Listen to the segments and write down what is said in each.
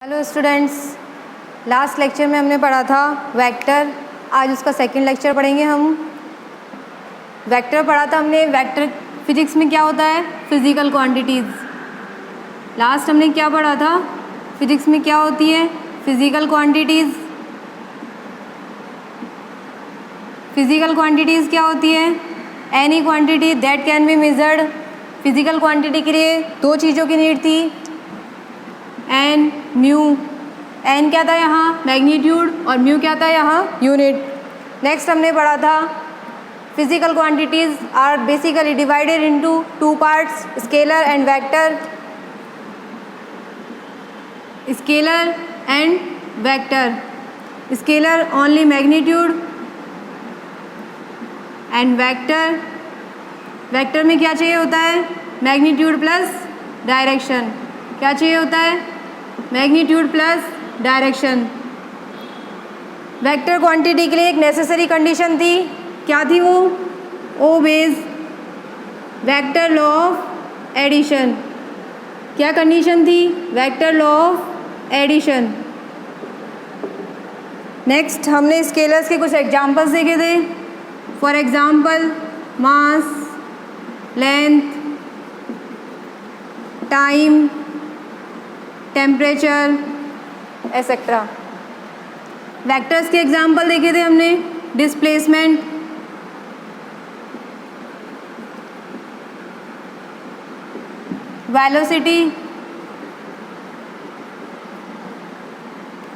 Hello students, last lecture में हमने पढ़ा था वेक्टर। आज उसका सेकंड लेक्चर पढ़ेंगे हम। वेक्टर पढ़ा था हमने। वेक्टर फिजिक्स में क्या होता है? Physical quantities. लास्ट हमने क्या पढ़ा था? फिजिक्स में क्या होती है? Physical quantities. फिजिकल क्वांटिटीज़ क्या होती है? Any quantity that can be measured. Physical quantity के लिए दो चीज़ों की नीड थी, एन म्यू। एन क्या था यहाँ? मैग्नीट्यूड। और म्यू क्या था यहाँ? यूनिट। नेक्स्ट हमने पढ़ा था physical quantities are basically divided into two parts, scalar and vector. Scalar and vector. Scalar only magnitude and vector. Vector में क्या चाहिए होता है? Magnitude plus direction. क्या चाहिए होता है? Magnitude plus direction. Vector quantity के लिए एक नेसेसरी कंडीशन थी। क्या थी वो? Obeys vector law of addition. क्या कंडीशन थी? Vector law of addition. Next हमने स्केलर्स के कुछ एग्जांपल्स देखे थे। For example mass, length, time, temperature etcetera. Vectors के एग्जाम्पल देखे थे हमने। डिस्प्लेसमेंट, वेलोसिटी,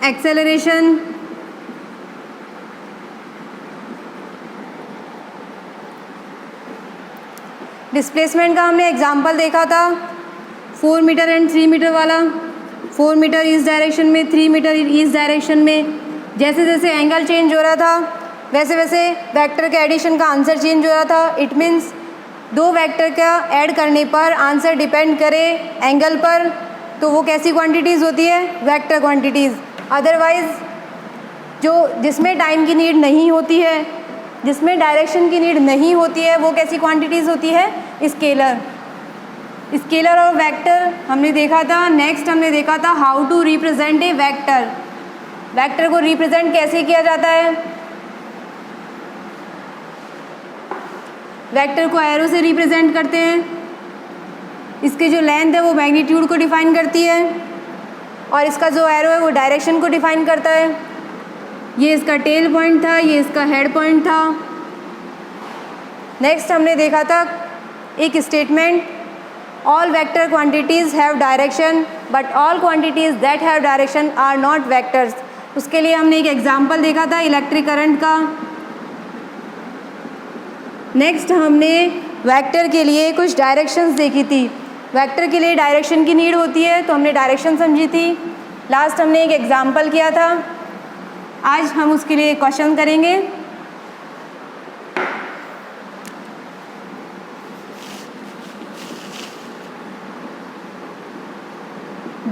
एक्सेलरेशन, डिस्प्लेसमेंट का हमने एग्जाम्पल देखा था 4 मीटर एंड 3 मीटर वाला। 4 मीटर इस डायरेक्शन में, 3 मीटर इस डायरेक्शन में। जैसे जैसे एंगल चेंज हो रहा था वैसे वैसे वेक्टर के एडिशन का आंसर चेंज हो रहा था। इट मीन्स दो वेक्टर का ऐड करने पर आंसर डिपेंड करे एंगल पर, तो वो कैसी क्वांटिटीज़ होती है? Vector quantities. अदरवाइज जो जिसमें टाइम की नीड नहीं होती है, जिसमें डायरेक्शन की नीड नहीं होती है, वो कैसी क्वांटिटीज़ होती है? स्केलर। स्केलर और वेक्टर हमने देखा था। नेक्स्ट हमने देखा था how to represent a vector. Vector को रिप्रेजेंट कैसे किया जाता है? वेक्टर को एरो से रिप्रेजेंट करते हैं। इसकी जो लेंथ है वो मैग्नीट्यूड को डिफाइन करती है और इसका जो एरो है वो डायरेक्शन को डिफाइन करता है। ये इसका टेल पॉइंट था, ये इसका हेड पॉइंट था। नेक्स्ट हमने देखा था एक statement, all vector quantities have direction but all quantities that have direction are not vectors। उसके लिए हमने एक एग्जाम्पल देखा था इलेक्ट्रिक करंट का। नेक्स्ट हमने वेक्टर के लिए कुछ डायरेक्शंस देखी थी। वेक्टर के लिए डायरेक्शन की नीड होती है तो हमने डायरेक्शन समझी थी। लास्ट हमने एक एग्जाम्पल किया था। आज हम उसके लिए क्वेश्चन करेंगे।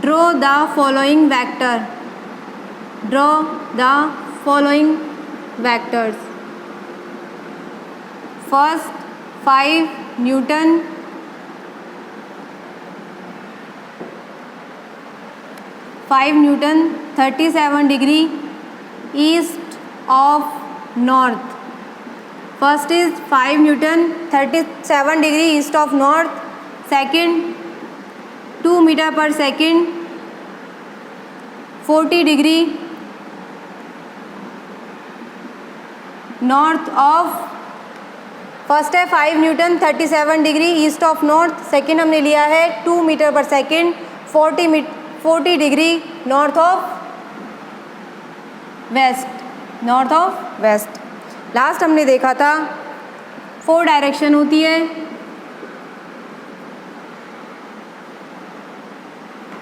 Draw the following vector. Draw the following vectors. First 5 Newton, 37 degree east of north. First is 5 Newton 37 degree east of north. Second 2 metre पर second 40 degree north of. First है 5 newton 37 degree east of north. Second हमने लिया है 2 metre पर second 40 degree north of west. North of west. Last हमने देखा था 4 direction होती है,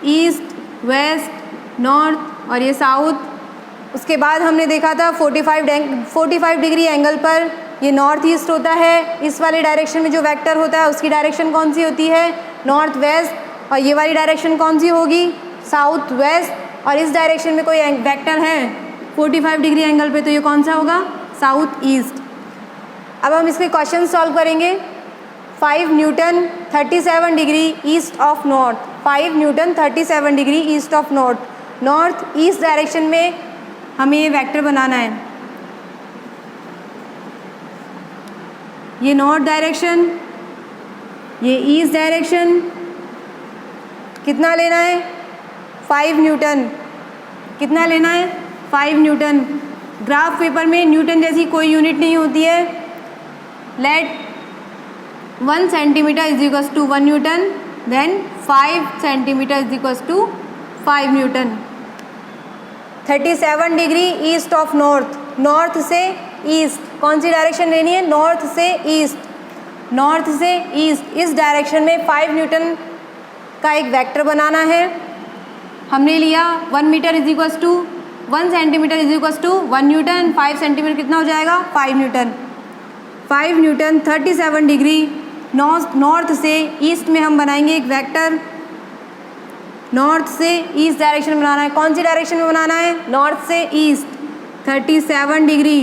ईस्ट, वेस्ट, नॉर्थ और ये साउथ। उसके बाद हमने देखा था 45 डिग्री एंगल पर ये नॉर्थ ईस्ट होता है। इस वाले डायरेक्शन में जो वेक्टर होता है उसकी डायरेक्शन कौन सी होती है? North west. और ये वाली डायरेक्शन कौन सी होगी? South west. और इस डायरेक्शन में कोई वेक्टर है 45 डिग्री एंगल पे, तो ये कौन सा होगा? South east. अब हम इसके क्वेश्चन सॉल्व करेंगे। 5 newton 37 degree east of north. 5 newton 37 degree east of north. North east direction में हमें ये वेक्टर बनाना है। ये नॉर्थ डायरेक्शन, ये ईस्ट डायरेक्शन, कितना लेना है 5 न्यूटन। कितना लेना है 5 न्यूटन। ग्राफ पेपर में न्यूटन जैसी कोई यूनिट नहीं होती है। Let 1 centimetre is equals to 1 newton, then 5 centimetre is equals to 5 newton. 37 degree east of north, north से ईस्ट, कौन सी डायरेक्शन लेनी है, नॉर्थ से ईस्ट, नॉर्थ से ईस्ट, इस डायरेक्शन में 5 न्यूटन का एक वेक्टर बनाना है। हमने लिया 1 metre is equals to 1 centimetre is equals to 1 newton, 5 centimetre कितना हो जाएगा 5 न्यूटन। 5 न्यूटन 37 डिग्री नॉर्थ से ईस्ट में हम बनाएंगे एक वेक्टर। नॉर्थ से ईस्ट डायरेक्शन में बनाना है। कौन सी डायरेक्शन में बनाना है, नॉर्थ से ईस्ट। 37 डिग्री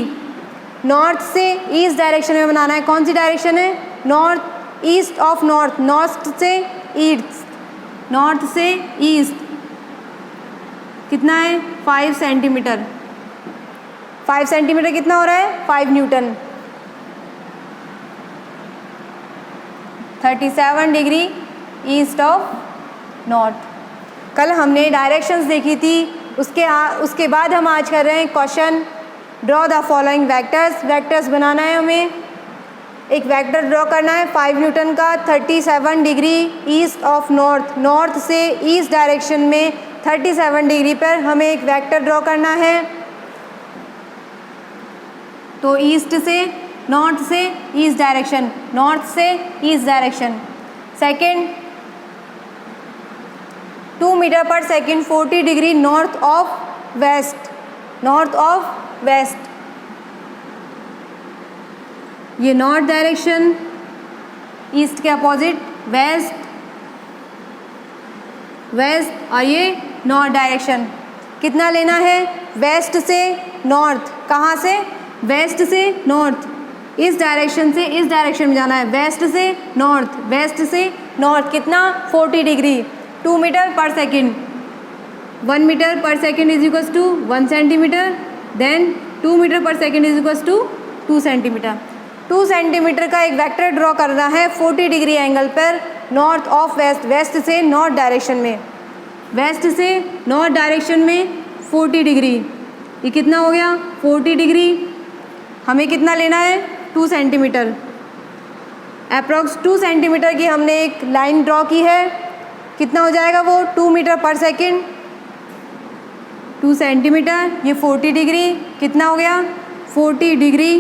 नॉर्थ से ईस्ट डायरेक्शन में बनाना है। कौन सी डायरेक्शन है, north east of north, north से ईस्ट, नॉर्थ से ईस्ट। कितना है 5 सेंटीमीटर। 5 सेंटीमीटर कितना हो रहा है 5 newton. 37 degree east of north. कल हमने डायरेक्शंस देखी थी, उसके बाद हम आज कर रहे हैं question. Draw the following vectors, vectors बनाना है हमें। एक वेक्टर ड्रॉ करना है 5 न्यूटन का 37 degree east of north, north से ईस्ट डायरेक्शन में 37 डिग्री पर हमें एक वेक्टर ड्रॉ करना है। तो ईस्ट से नॉर्थ से ईस्ट डायरेक्शन, नॉर्थ से ईस्ट डायरेक्शन। सेकेंड 2 मीटर पर second 40 degree north of west, north of west. ये नॉर्थ डायरेक्शन, ईस्ट के अपोजिट वेस्ट, वेस्ट, और ये नॉर्थ डायरेक्शन। कितना लेना है वेस्ट से नॉर्थ, कहाँ से, वेस्ट से नॉर्थ, इस डायरेक्शन से इस डायरेक्शन में जाना है, वेस्ट से नॉर्थ, वेस्ट से नॉर्थ। कितना 40 डिग्री। 2 मीटर पर सेकेंड, 1 मीटर पर second is equals to 1 centimetre, then 2 metre पर second is equals to 2 centimetre. 2 centimetre का एक वेक्टर ड्रॉ करना है 40 डिग्री एंगल पर नॉर्थ ऑफ वेस्ट, वेस्ट से नॉर्थ डायरेक्शन में, वेस्ट से नॉर्थ डायरेक्शन में 40 डिग्री। ये कितना हो गया 40 डिग्री। हमें कितना लेना है 2 सेंटीमीटर। अप्रॉक्स 2 सेंटीमीटर की हमने एक लाइन ड्रॉ की है। कितना हो जाएगा वो 2 मीटर पर सेकेंड, 2 सेंटीमीटर, ये 40 डिग्री। कितना हो गया 40 डिग्री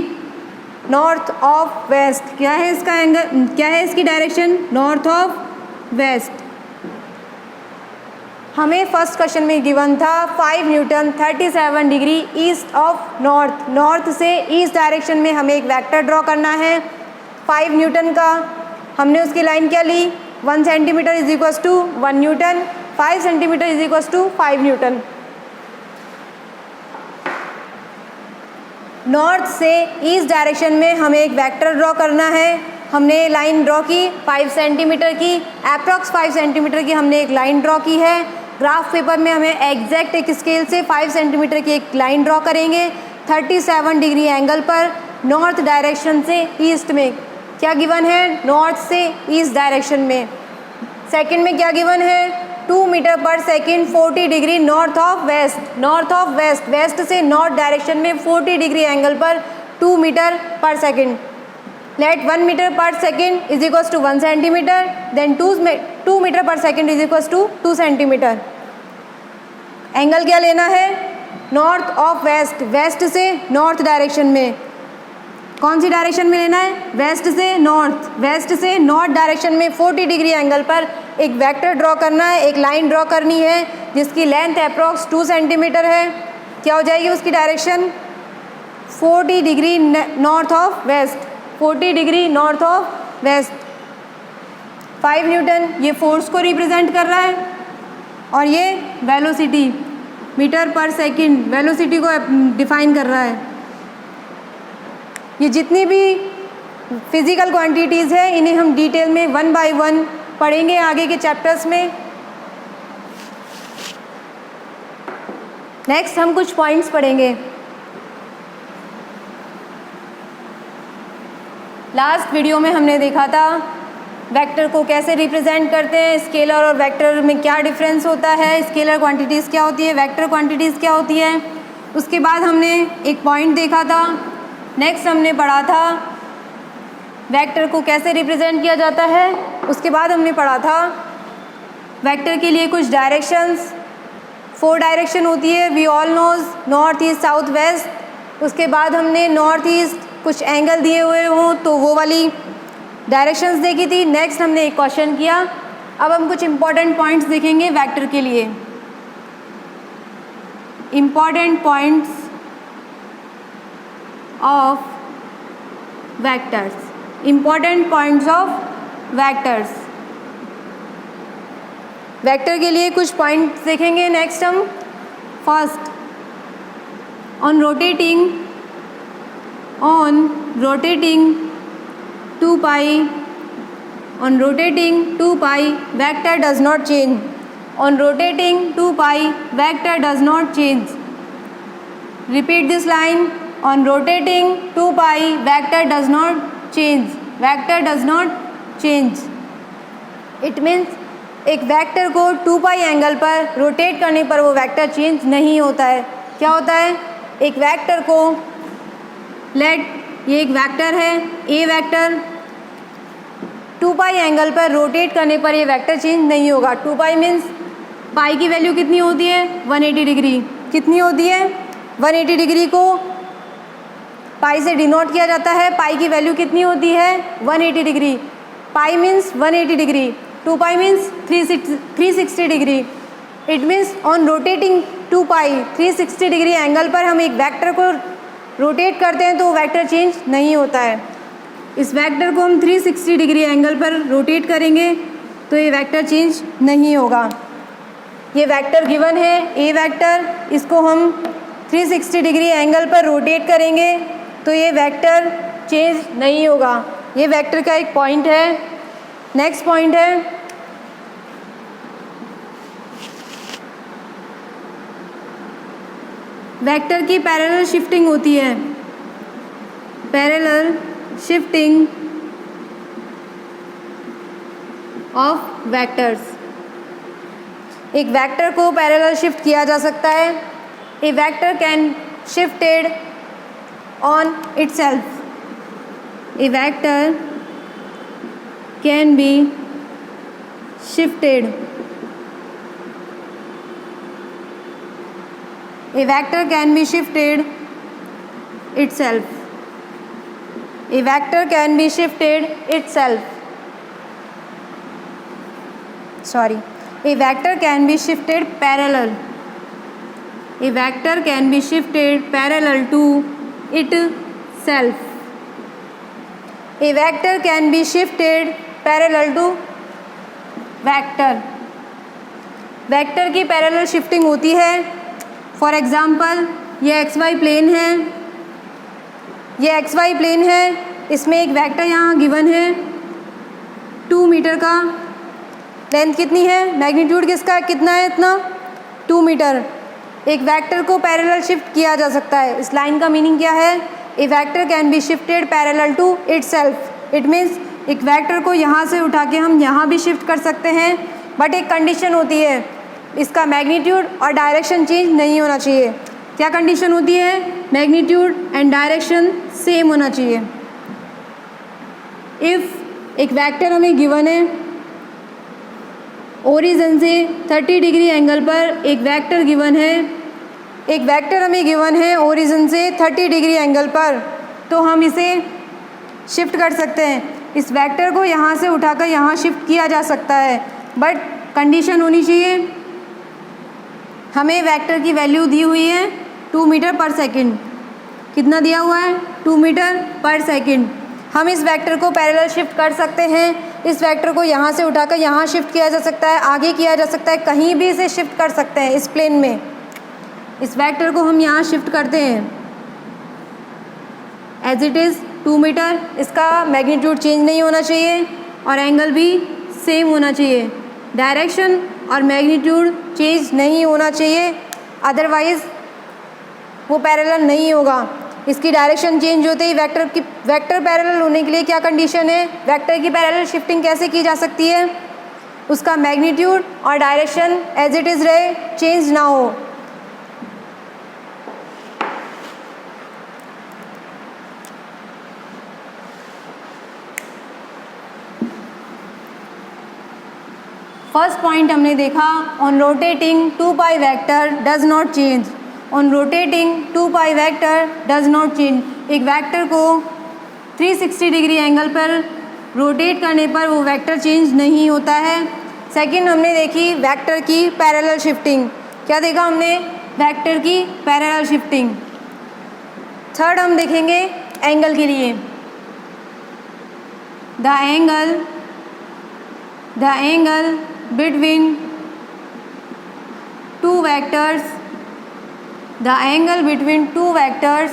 नॉर्थ ऑफ वेस्ट। क्या है इसका एंगल, क्या है इसकी डायरेक्शन, नॉर्थ ऑफ वेस्ट। हमें फर्स्ट क्वेश्चन में गिवन था 5 newton 37 degree east of north, north से ईस्ट डायरेक्शन में हमें एक वेक्टर ड्रॉ करना है 5 न्यूटन का। हमने उसकी लाइन क्या ली 1 centimetre is equals to 1 newton, 5 centimetre is equals to 5 newton. North से ईस्ट डायरेक्शन में हमें एक वेक्टर ड्रॉ करना है। हमने लाइन ड्रॉ की 5 सेंटीमीटर की, अप्रॉक्स 5 सेंटीमीटर की हमने एक लाइन ड्रॉ की है। ग्राफ पेपर में हमें एग्जैक्ट एक स्केल से 5 सेंटीमीटर की एक लाइन ड्रॉ करेंगे 37 डिग्री एंगल पर नॉर्थ डायरेक्शन से ईस्ट में। क्या गिवन है नॉर्थ से ईस्ट डायरेक्शन में। सेकंड में क्या गिवन है 2 मीटर पर second 40 degree north of west, north of west, west से नॉर्थ डायरेक्शन में 40 डिग्री एंगल पर 2 मीटर पर सेकेंड। लेट 1 मीटर पर second is equals to 1 centimetre, then 2 metre पर second is equals to 2 centimetre. Angle क्या लेना है नॉर्थ ऑफ वेस्ट, वेस्ट से नॉर्थ डायरेक्शन में। कौन सी डायरेक्शन में लेना है वेस्ट से नॉर्थ, वेस्ट से नॉर्थ डायरेक्शन में 40 डिग्री एंगल पर एक वेक्टर ड्रॉ करना है, एक लाइन ड्रॉ करनी है जिसकी लेंथ अप्रॉक्स 2 सेंटीमीटर है। क्या हो जाएगी उसकी direction 40 degree north of west, 40 degree north of west. 5 newton ये फोर्स को रिप्रेजेंट कर रहा है और ये वेलोसिटी मीटर पर सेकंड वेलोसिटी को डिफाइन कर रहा है। ये जितनी भी फिजिकल क्वांटिटीज़ है इन्हें हम डिटेल में 1 बाय 1 पढ़ेंगे आगे के चैप्टर्स में। नेक्स्ट हम कुछ पॉइंट्स पढ़ेंगे। लास्ट वीडियो में हमने देखा था वेक्टर को कैसे रिप्रेजेंट करते हैं, स्केलर और वेक्टर में क्या डिफरेंस होता है, स्केलर क्वांटिटीज़ क्या होती है, वेक्टर क्वांटिटीज़ क्या होती है। उसके बाद हमने एक पॉइंट देखा था। नेक्स्ट हमने पढ़ा था वेक्टर को कैसे रिप्रेजेंट किया जाता है। उसके बाद हमने पढ़ा था वेक्टर के लिए कुछ डायरेक्शंस, 4 डायरेक्शन होती है, we all knows, north east south west. उसके बाद हमने नॉर्थ ईस्ट कुछ एंगल दिए हुए हों तो वो वाली डायरेक्शंस देखी थी। नेक्स्ट हमने एक क्वेश्चन किया। अब हम कुछ इंपॉर्टेंट पॉइंट्स देखेंगे वेक्टर के लिए। Important points of vectors, important points of vectors. Vector के लिए कुछ पॉइंट्स देखेंगे। नेक्स्ट हम first on rotating 2 pi, on rotating 2 pi vector does not change, on rotating 2 pi vector does not change. Repeat this line, on rotating 2 pi vector does not change, vector does not change. It means एक vector को 2 pi angle पर rotate करने पर वो vector change नहीं होता है। क्या होता है, एक वेक्टर को ये एक वेक्टर है ए वेक्टर, 2 पाई एंगल पर रोटेट करने पर ये वेक्टर चेंज नहीं होगा। 2 पाई मीन्स पाई की वैल्यू कितनी होती है 180 डिग्री। कितनी होती है 180 डिग्री को पाई से डिनोट किया जाता है। पाई की वैल्यू कितनी होती है 180 degree. Pi means 180 degree, 2 pi means 360 degree. It means on rotating 2 pi 360 degree angle पर हम एक वेक्टर को रोटेट करते हैं तो वेक्टर चेंज नहीं होता है। इस वेक्टर को हम 360 डिग्री एंगल पर रोटेट करेंगे तो ये वेक्टर चेंज नहीं होगा। ये वेक्टर गिवन है ए वेक्टर, इसको हम 360 डिग्री एंगल पर रोटेट करेंगे तो ये वेक्टर चेंज नहीं होगा। ये वेक्टर का एक पॉइंट है। नेक्स्ट पॉइंट है वेक्टर की पैरेलल शिफ्टिंग होती है। Parallel shifting of vectors. एक वेक्टर को पैरेलल शिफ्ट किया जा सकता है। ए vector can shifted on itself. A vector can be shifted. A vector can be shifted itself. A vector can be shifted itself. Sorry. A vector can be shifted parallel. A vector can be shifted parallel to itself. A vector can be shifted parallel to vector. Vector की parallel shifting होती है। For example ये XY plane है, ये XY plane है, इसमें एक vector यहाँ गिवन है 2 मीटर का। लेंथ कितनी है, मैग्नीट्यूड किसका कितना है, इतना 2 मीटर। एक वेक्टर को पैरेलल शिफ्ट किया जा सकता है। इस लाइन का मीनिंग क्या है, ए vector can be shifted parallel to itself. It means एक वेक्टर को यहाँ से उठा के हम यहाँ भी शिफ्ट कर सकते हैं, बट एक कंडीशन होती है, इसका मैग्नीट्यूड और डायरेक्शन चेंज नहीं होना चाहिए। क्या कंडीशन होती है, मैग्नीट्यूड एंड डायरेक्शन सेम होना चाहिए। इफ़ एक वेक्टर हमें गिवन है, ओरिजिन से 30 डिग्री एंगल पर एक वेक्टर गिवन है, एक वेक्टर हमें गिवन है ओरिजिन से 30 डिग्री एंगल पर, तो हम इसे शिफ्ट कर सकते हैं। इस वेक्टर को यहाँ से उठाकर यहाँ शिफ्ट किया जा सकता है, बट कंडीशन होनी चाहिए, हमें वेक्टर की वैल्यू दी हुई है 2 मीटर पर सेकंड। कितना दिया हुआ है, 2 मीटर पर सेकंड। हम इस वेक्टर को पैरेलल शिफ्ट कर सकते हैं। इस वेक्टर को यहाँ से उठाकर यहाँ शिफ्ट किया जा सकता है, आगे किया जा सकता है, कहीं भी इसे शिफ्ट कर सकते हैं। इस प्लेन में इस वेक्टर को हम यहाँ शिफ्ट करते हैं एज इट इज़ 2 मीटर। इसका मैग्नीट्यूड चेंज नहीं होना चाहिए और एंगल भी सेम होना चाहिए। डायरेक्शन और मैग्नीट्यूड चेंज नहीं होना चाहिए, अदरवाइज़ वो पैरेलल नहीं होगा। इसकी डायरेक्शन चेंज होते ही वेक्टर पैरेलल होने के लिए क्या कंडीशन है, वेक्टर की पैरेलल शिफ्टिंग कैसे की जा सकती है, उसका मैग्नीट्यूड और डायरेक्शन एज इट इज़ रहे, चेंज ना हो। फर्स्ट पॉइंट हमने देखा, on rotating 2 pi vector does not change. On rotating 2 pi vector does not change. एक वेक्टर को 360 डिग्री एंगल पर रोटेट करने पर वो वेक्टर चेंज नहीं होता है। सेकंड हमने देखी वेक्टर की पैरेलल शिफ्टिंग। क्या देखा हमने, वेक्टर की पैरेलल शिफ्टिंग। थर्ड हम देखेंगे एंगल के लिए, the angle between two vectors, the angle between two vectors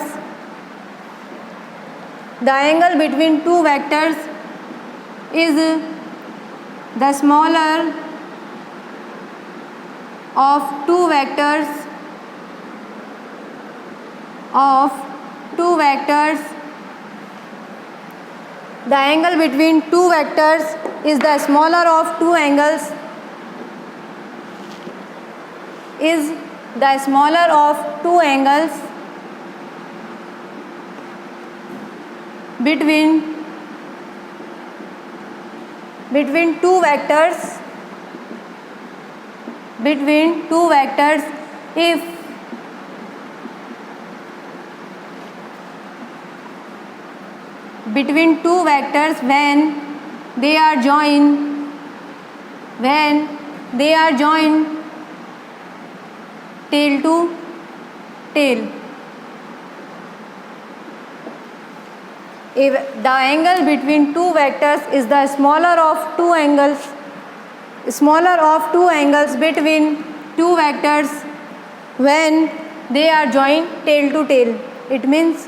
is the smaller of two vectors the angle between two vectors is the smaller of two angles between two vectors if between two vectors when they are joined tail to tail. If the angle between two vectors is the smaller of two angles between two vectors when they are joined tail to tail. It means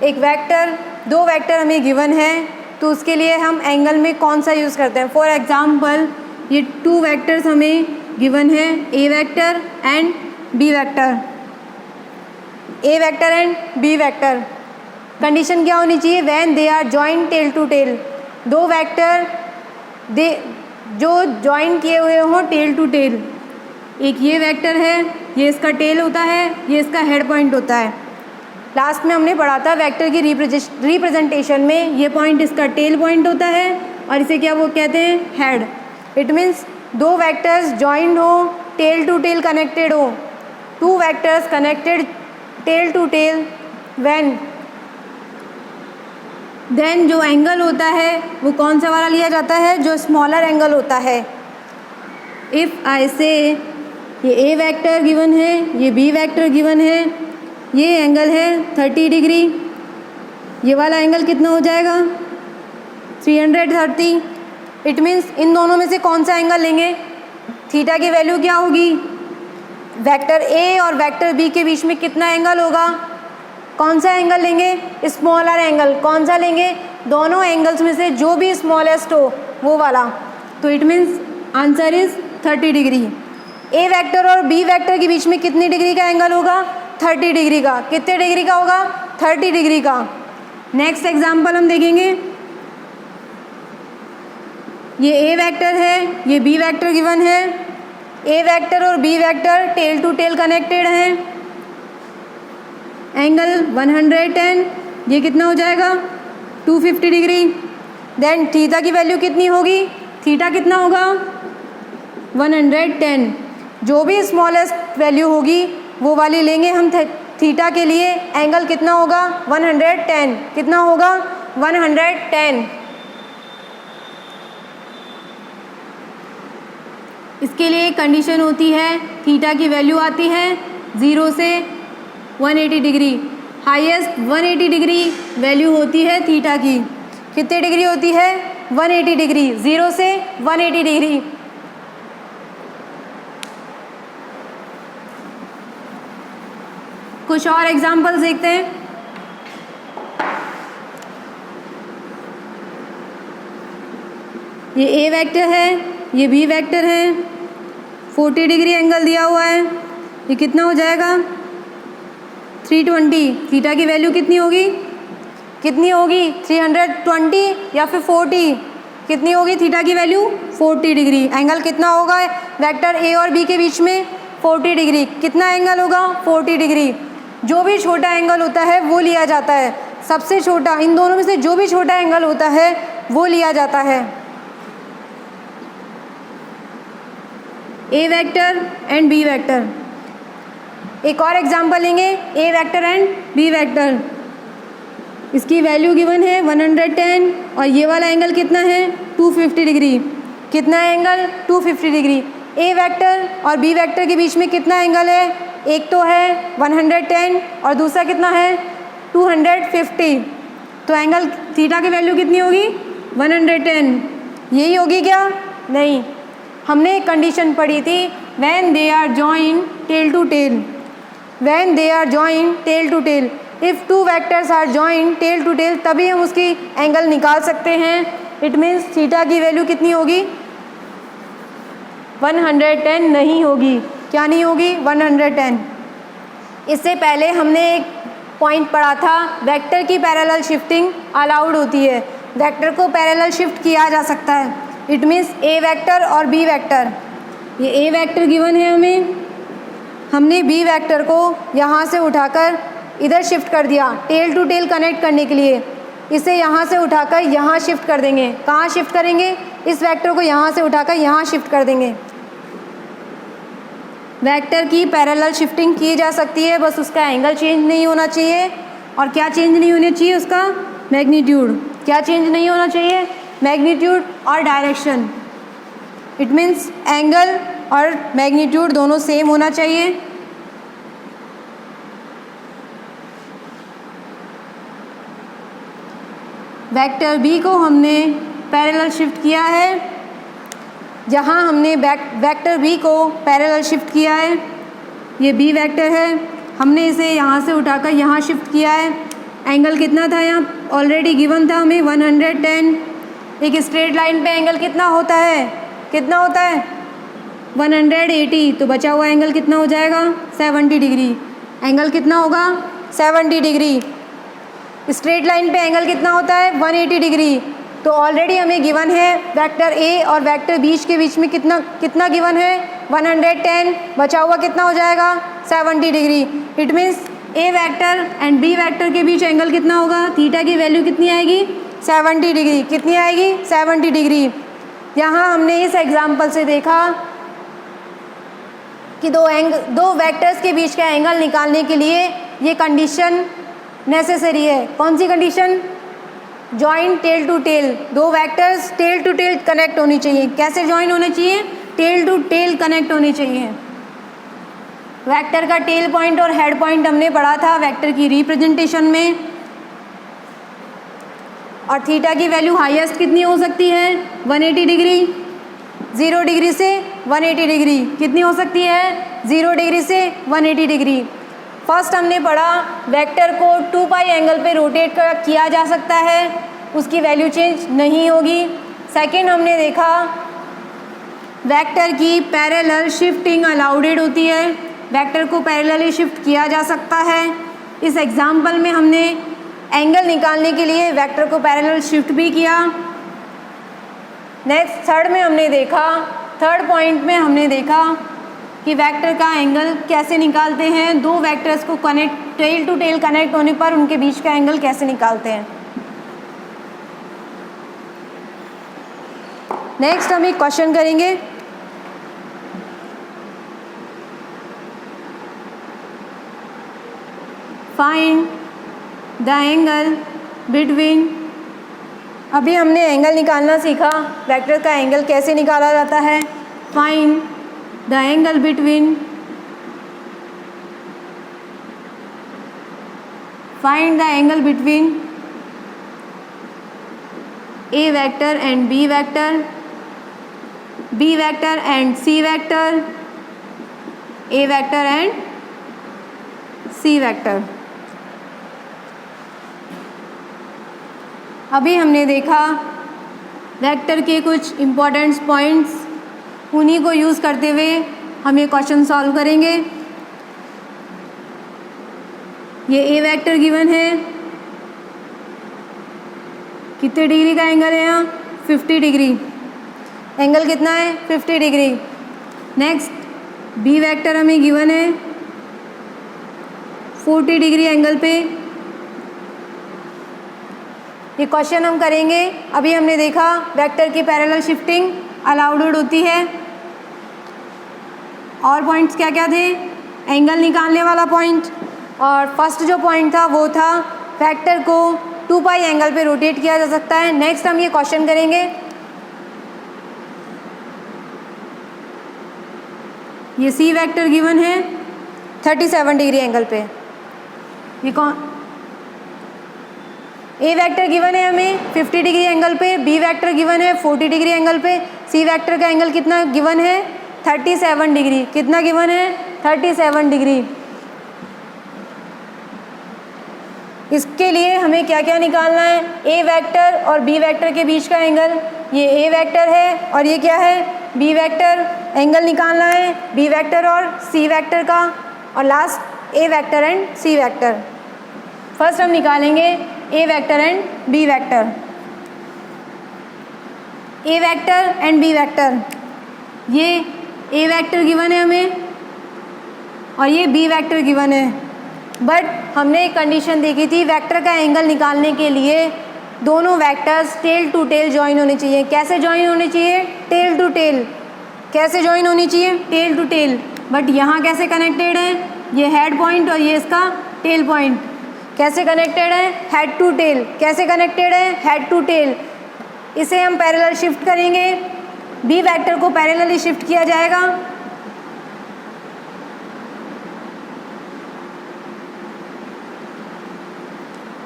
एक vector, दो vector हमें given है तो उसके लिए हम angle में कौन सा यूज़ करते हैं। फॉर एग्जांपल ये 2 वेक्टर्स हमें गिवन है, ए vector and B vector, A vector and B vector. Condition क्या होनी चाहिए, when they are joint tail to tail. दो वेक्टर जो जॉइन किए हुए हों टेल टू टेल। एक ये वेक्टर है, ये इसका टेल होता है, ये इसका हेड पॉइंट होता है। लास्ट में हमने पढ़ा था वेक्टर की रिप्रेजेंटेशन में ये पॉइंट इसका टेल पॉइंट होता है और इसे क्या वो कहते हैं, हेड। इट मीन्स दो वेक्टर्स जॉइंड हो, टेल टू टेल कनेक्टेड हो, 2 vectors connected tail to tail then जो एंगल होता है वो कौन सा वाला लिया जाता है, जो स्मॉलर एंगल होता है। इफ़ आई से ये ए वेक्टर गिवन है, ये बी वेक्टर गिवन है, ये एंगल है 30 डिग्री, ये वाला एंगल कितना हो जाएगा 330। इट मीन्स इन दोनों में से कौन सा एंगल लेंगे, थीटा की वैल्यू क्या होगी, वेक्टर ए और वेक्टर बी के बीच में कितना एंगल होगा, कौन सा एंगल लेंगे, स्मॉलर एंगल। कौन सा लेंगे, दोनों एंगल्स में से जो भी स्मॉलेस्ट हो वो वाला। तो it means answer is 30 degree. A vector और बी वेक्टर के बीच में कितनी डिग्री का एंगल होगा, 30 डिग्री का। कितने डिग्री का होगा, 30 डिग्री का। नेक्स्ट एग्जाम्पल हम देखेंगे, ये ए वेक्टर है, ये बी वेक्टर गिवन है। ए वेक्टर और B vector tail to tail connected हैं, एंगल 110, ये कितना हो जाएगा 250 डिग्री। देन थीटा की वैल्यू कितनी होगी, थीटा कितना होगा 110। जो भी स्मॉलेस्ट वैल्यू होगी वो वाली लेंगे हम। थीटा के लिए एंगल कितना होगा 110, कितना होगा 110। इसके लिए कंडीशन होती है, थीटा की वैल्यू आती है 0 से 180 डिग्री। हाईएस्ट 180 डिग्री वैल्यू होती है थीटा की। कितने डिग्री होती है 180 डिग्री, 0 से 180 डिग्री। कुछ और एग्जांपल्स देखते हैं। ये ए वेक्टर है, ये बी वेक्टर है, 40 डिग्री एंगल दिया हुआ है, ये कितना हो जाएगा 320, थीटा की वैल्यू कितनी होगी? 320 या फिर 40? कितनी होगी थीटा की वैल्यू? 40 डिग्री। एंगल कितना होगा वेक्टर ए और बी के बीच में? 40 डिग्री। कितना एंगल होगा? 40 डिग्री। जो भी छोटा एंगल होता है वो लिया जाता है, सबसे छोटा, इन दोनों में से जो भी छोटा एंगल होता है वो लिया जाता है। ए वेक्टर एंड बी वेक्टर। एक और एग्जांपल लेंगे, ए वेक्टर एंड बी वेक्टर। इसकी वैल्यू गिवन है 110 और ये वाला एंगल कितना है? 250 डिग्री। कितना एंगल? 250 डिग्री। ए वेक्टर और बी वेक्टर के बीच में कितना एंगल है? एक तो है 110 और दूसरा कितना है? 250। तो एंगल थीटा की वैल्यू कितनी होगी? 110। यही होगी क्या? नहीं, हमने एक कंडीशन पढ़ी थी, when they are joined tail to tail. When they are joined tail to tail, if two vectors are joined tail to tail, तभी हम उसकी एंगल निकाल सकते हैं। इट मीन्स थीटा की वैल्यू कितनी होगी? 110 नहीं होगी। क्या नहीं होगी? 110। इससे पहले हमने एक पॉइंट पढ़ा था, वेक्टर की पैरेलल शिफ्टिंग अलाउड होती है, वेक्टर को पैरेलल शिफ्ट किया जा सकता है। इट मीन्स ए वेक्टर और बी वेक्टर, ये ए वेक्टर गिवन है हमें, हमने बी वेक्टर को यहाँ से उठाकर इधर शिफ्ट कर दिया टेल टू टेल कनेक्ट करने के लिए। इसे यहाँ से उठाकर यहाँ शिफ्ट कर देंगे। कहाँ शिफ्ट करेंगे? इस वेक्टर को यहाँ से उठाकर यहाँ शिफ्ट कर देंगे। वेक्टर की पैरेलल शिफ्टिंग की जा सकती है, बस उसका एंगल चेंज नहीं होना चाहिए। और क्या चेंज नहीं होना चाहिए? उसका मैग्नीट्यूड। क्या चेंज नहीं होना चाहिए? मैग्नीट्यूड और डायरेक्शन। इट मीन्स एंगल और मैग्नीट्यूड दोनों सेम होना चाहिए। वेक्टर बी को हमने पैरेलल शिफ्ट किया है, जहाँ हमने वेक्टर बी को पैरेलल शिफ्ट किया है, ये बी वेक्टर है, हमने इसे यहाँ से उठाकर यहाँ शिफ्ट किया है। एंगल कितना था यहाँ? ऑलरेडी गिवन था हमें 110। एक स्ट्रेट लाइन पे एंगल कितना होता है? कितना होता है? 180। तो बचा हुआ एंगल कितना हो जाएगा? 70 डिग्री। एंगल कितना होगा? 70 डिग्री। स्ट्रेट लाइन पे एंगल कितना होता है? 180 डिग्री। तो ऑलरेडी हमें गिवन है वेक्टर ए और वेक्टर बी के बीच में कितना गिवन है? 110। बचा हुआ कितना हो जाएगा? 70 degree. It means A vector and B vector के बीच एंगल कितना होगा? थीटा की वैल्यू कितनी आएगी? 70 डिग्री। कितनी आएगी? 70 डिग्री। यहाँ हमने इस एग्जाम्पल से देखा कि दो वेक्टर्स के बीच का एंगल निकालने के लिए ये कंडीशन नेसेसरी है। कौन सी condition? Joint tail to tail. दो vectors tail to tail connect होनी चाहिए। कैसे जॉइन होने चाहिए? टेल टू टेल कनेक्ट होनी चाहिए। वेक्टर का टेल पॉइंट और हेड पॉइंट हमने पढ़ा था वेक्टर की रिप्रेजेंटेशन में। और थीटा की वैल्यू हाईएस्ट कितनी हो सकती है? 180 डिग्री। 0 डिग्री से 180 डिग्री कितनी हो सकती है? 0 डिग्री से 180 डिग्री। फर्स्ट हमने पढ़ा वेक्टर को 2 पाई एंगल पे रोटेट किया जा सकता है, उसकी वैल्यू चेंज नहीं होगी। सेकंड हमने देखा वेक्टर की पैरेलल शिफ्टिंग अलाउडेड होती है, वेक्टर को पैरेलली शिफ्ट किया जा सकता है। इस एग्जाम्पल में हमने एंगल निकालने के लिए वेक्टर को पैरेलल शिफ्ट भी किया। नेक्स्ट थर्ड पॉइंट में हमने देखा कि वेक्टर का एंगल कैसे निकालते हैं, दो वेक्टर्स को connect tail to tail connect होने पर उनके बीच का एंगल कैसे निकालते हैं। नेक्स्ट हम एक क्वेश्चन करेंगे। फाइंड द एंगल बिटवीन, अभी हमने एंगल निकालना सीखा, वेक्टर का एंगल कैसे निकाला जाता है। Find the angle between, find the angle between A vector and B vector, B vector and C vector, A vector and C vector. अभी हमने देखा वेक्टर के कुछ इम्पॉर्टेंट पॉइंट्स, उन्हीं को यूज़ करते हुए हम ये क्वेश्चन सॉल्व करेंगे। ये ए वेक्टर गिवन है, कितने डिग्री का एंगल है यहाँ 50 डिग्री, एंगल कितना है 50 डिग्री। नेक्स्ट बी वेक्टर हमें गिवन है 40 डिग्री एंगल पे। ये क्वेश्चन हम करेंगे। अभी हमने देखा वेक्टर की पैरेलल शिफ्टिंग अलाउड होती है। और पॉइंट्स क्या क्या थे, एंगल निकालने वाला पॉइंट, और फर्स्ट जो पॉइंट था वो था वेक्टर को 2 पाई एंगल पे रोटेट किया जा सकता है। नेक्स्ट हम ये क्वेश्चन करेंगे। ये सी वेक्टर गिवन है 37 डिग्री एंगल पे। ये कौन, ए वेक्टर गिवन है हमें 50 डिग्री एंगल पे, बी वेक्टर गिवन है 40 डिग्री एंगल पे, सी वेक्टर का एंगल कितना गिवन है 37 डिग्री। कितना गिवन है 37 डिग्री। इसके लिए हमें क्या क्या निकालना है, ए वेक्टर और बी वेक्टर के बीच का एंगल, ये ए वेक्टर है और ये क्या है बी वेक्टर, एंगल निकालना है बी वेक्टर और सी वेक्टर का, और last A vector and C vector. First हम निकालेंगे A vector and B vector. A vector and B vector, ये ए वेक्टर गिवन है हमें और ये बी वेक्टर गिवन है, बट हमने एक कंडीशन देखी थी वेक्टर का एंगल निकालने के लिए दोनों vectors tail to tail join होने चाहिए। कैसे ज्वाइन होने चाहिए, टेल टू टेल। कैसे ज्वाइन होनी चाहिए, टेल टू टेल। बट यहाँ कैसे कनेक्टेड है, ये हेड पॉइंट और ये इसका टेल पॉइंट कैसे कनेक्टेड है, हेड टू टेल। कैसे कनेक्टेड है, हेड टू टेल। इसे हम पैरेलल शिफ्ट करेंगे, बी वेक्टर को पैरेलली शिफ्ट किया जाएगा।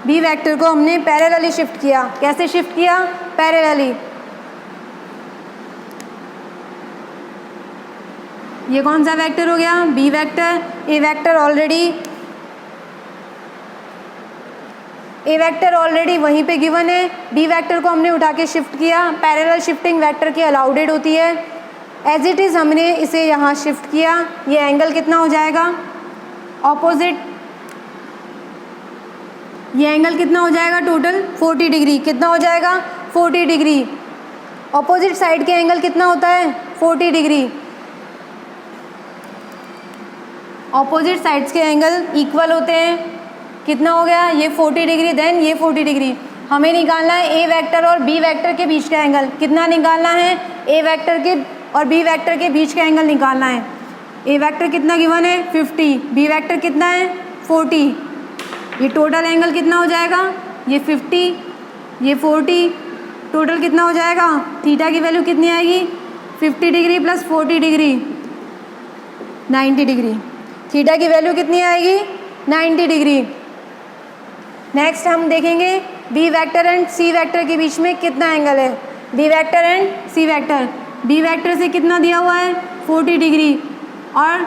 बी वेक्टर को हमने पैरेलली शिफ्ट किया। कैसे शिफ्ट किया, पैरेलली। ये कौन सा वेक्टर हो गया, B vector. A vector already वहीं पे गिवन है, बी वेक्टर को हमने उठा के शिफ्ट किया। पैरेलल शिफ्टिंग वेक्टर की अलाउडेड होती है। एज इट इज़ हमने इसे यहाँ शिफ्ट किया। ये एंगल कितना हो जाएगा, ऑपोजिट, ये एंगल कितना हो जाएगा टोटल 40 डिग्री। कितना हो जाएगा 40 डिग्री। ऑपोजिट साइड के एंगल कितना होता है 40 डिग्री। ऑपोजिट साइड्स के एंगल इक्वल होते हैं। कितना हो गया, ये 40 डिग्री देन ये 40 डिग्री। हमें निकालना है ए वेक्टर और बी वेक्टर के बीच का एंगल। कितना निकालना है, ए वेक्टर के और बी वेक्टर के बीच का एंगल निकालना है। ए वेक्टर कितना गिवन है 50, बी वेक्टर कितना है 40। ये टोटल एंगल कितना हो जाएगा, ये 50 ये 40, टोटल कितना हो जाएगा, थीटा की वैल्यू कितनी आएगी 50 degree plus 40 degree 90 degree. Theta की वैल्यू कितनी आएगी 90 डिग्री। नेक्स्ट हम देखेंगे B vector and C vector के बीच में कितना एंगल है। B vector and C vector, B vector से कितना दिया हुआ है 40 डिग्री, और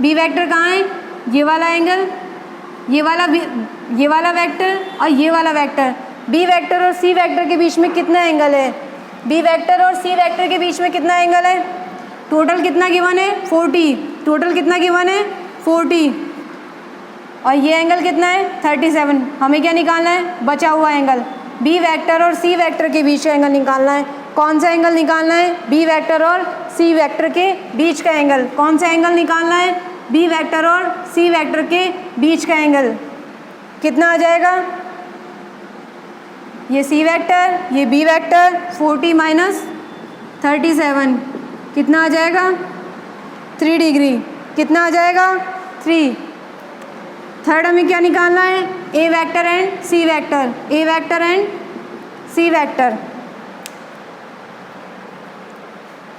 बी वेक्टर कहाँ है, ये वाला एंगल, ये वाला वेक्टर और ये वाला वेक्टर। बी वेक्टर और सी वेक्टर के बीच में कितना एंगल है, बी वेक्टर और सी वेक्टर के बीच में कितना एंगल है, टोटल कितना गिवन है 40, टोटल कितना गिवन है 40, और ये एंगल कितना है 37। हमें क्या निकालना है, बचा हुआ एंगल। बी वेक्टर और सी वेक्टर के बीच का एंगल निकालना है। कौन सा एंगल निकालना है, बी वेक्टर और सी वेक्टर के बीच का एंगल। कौन सा एंगल निकालना है, बी वेक्टर और सी वेक्टर के बीच का एंगल। कितना आ जाएगा, ये सी वेक्टर ये बी वेक्टर, 40 माइनस 37 कितना आ जाएगा 3 डिग्री। कितना आ जाएगा 3। थर्ड हमें क्या निकालना है, ए vector and C vector. A vector and C vector,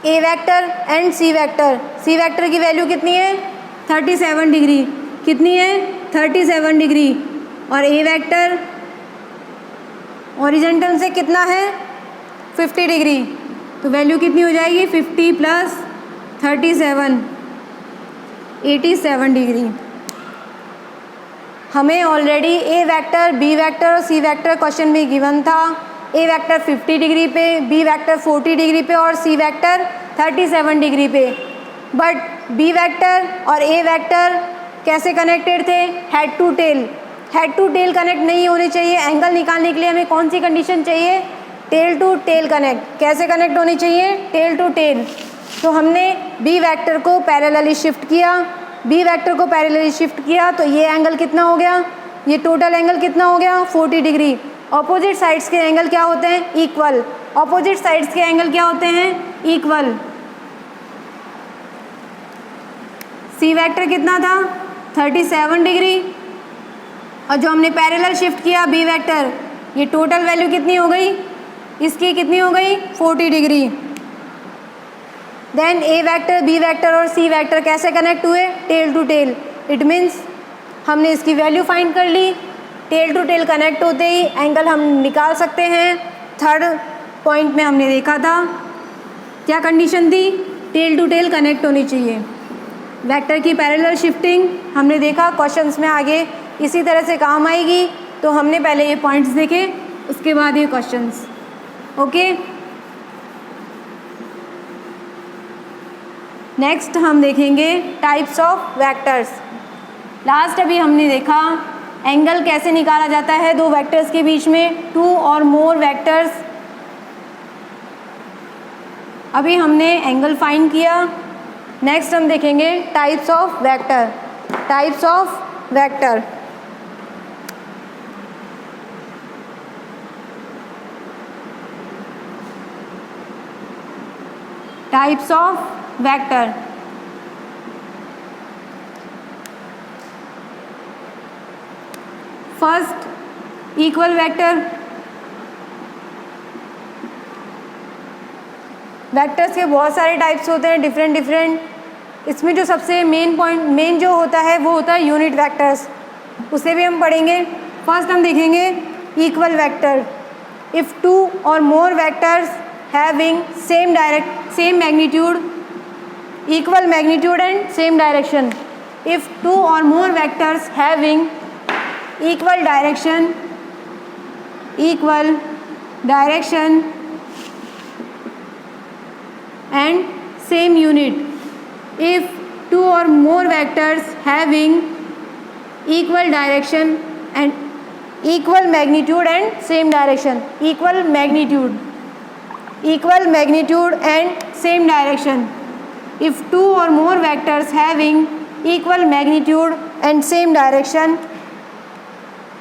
A vector and C vector. C vector की वैल्यू कितनी है 37 डिग्री। कितनी है 37 डिग्री। और ए वेक्टर ओरिजेंटल से कितना है 50 डिग्री, तो वैल्यू कितनी हो जाएगी 50 प्लस 37 87 डिग्री। हमें already A vector, B vector और सी वेक्टर क्वेश्चन में गिवन था। ए वेक्टर 50 डिग्री पे, बी वेक्टर 40 डिग्री पे और सी वेक्टर 37 डिग्री पे। बट बी वेक्टर और ए वेक्टर कैसे कनेक्टेड थे? Head to tail. Head to tail connect नहीं होने चाहिए। एंगल निकालने के लिए हमें कौन सी कंडीशन चाहिए? Tail to tail connect. कैसे कनेक्ट होनी चाहिए? Tail to tail. तो हमने बी वेक्टर को पैरेलली शिफ्ट किया। बी वेक्टर को पैरेलली शिफ्ट किया तो ये एंगल कितना हो गया? ये टोटल एंगल कितना हो गया? 40 डिग्री। ऑपोजिट साइड्स के एंगल क्या होते हैं? इक्वल। ऑपोजिट साइड्स के एंगल क्या होते हैं? इक्वल। सी वेक्टर कितना था? 37 डिग्री। और जो हमने पैरेलल शिफ्ट किया बी वेक्टर, ये टोटल वैल्यू कितनी हो गई? इसकी कितनी हो गई? 40 degree. Then A vector, B vector और सी वेक्टर कैसे कनेक्ट हुए? Tail to tail. It means हमने इसकी वैल्यू फाइंड कर ली। टेल टू टेल कनेक्ट होते ही एंगल हम निकाल सकते हैं। थर्ड पॉइंट में हमने देखा था क्या कंडीशन थी? टेल टू टेल कनेक्ट होनी चाहिए। वेक्टर की पैरेलल शिफ्टिंग हमने देखा, क्वेश्चंस में आगे इसी तरह से काम आएगी। तो हमने पहले ये पॉइंट्स देखे, उसके बाद ये क्वेश्चंस। ओके, नेक्स्ट हम देखेंगे टाइप्स ऑफ वेक्टर्स। लास्ट अभी हमने देखा एंगल कैसे निकाला जाता है दो वेक्टर्स के बीच में, टू और मोर वेक्टर्स। अभी हमने एंगल फाइंड किया। नेक्स्ट हम देखेंगे types of vector. Types of vector. Types of vector. First equal vector. Vectors के बहुत सारे टाइप्स होते हैं, डिफरेंट। इसमें जो सबसे मेन जो होता है वो होता है यूनिट वेक्टर्स, उसे भी हम पढ़ेंगे। फर्स्ट हम देखेंगे इक्वल वेक्टर। इफ़ टू और more vectors having same magnitude, equal magnitude and same direction. If two or more vectors having equal direction and same unit. If two or more vectors having equal direction and equal magnitude and same direction. Equal magnitude and same direction. If two or more vectors having equal magnitude and same direction,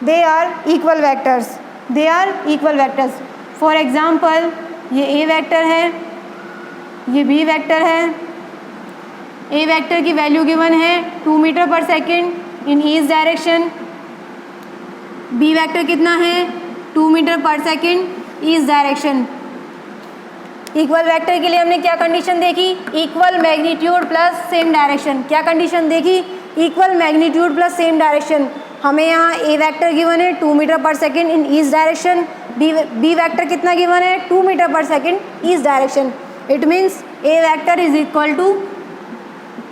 they are equal vectors. For example, ये A vector है, ये B vector है। A vector की value given है 2 metre पर second in east direction. B vector कितना है? 2 metre पर second east direction. Equal vector के लिए हमने क्या कंडीशन देखी? Equal magnitude plus same direction. क्या कंडीशन देखी? Equal magnitude plus same direction. हमें यहाँ ए वेक्टर गिवन है 2 मीटर पर second in east direction. B vector कितना गिवन है? 2 मीटर पर second east direction. It means A vector is equal to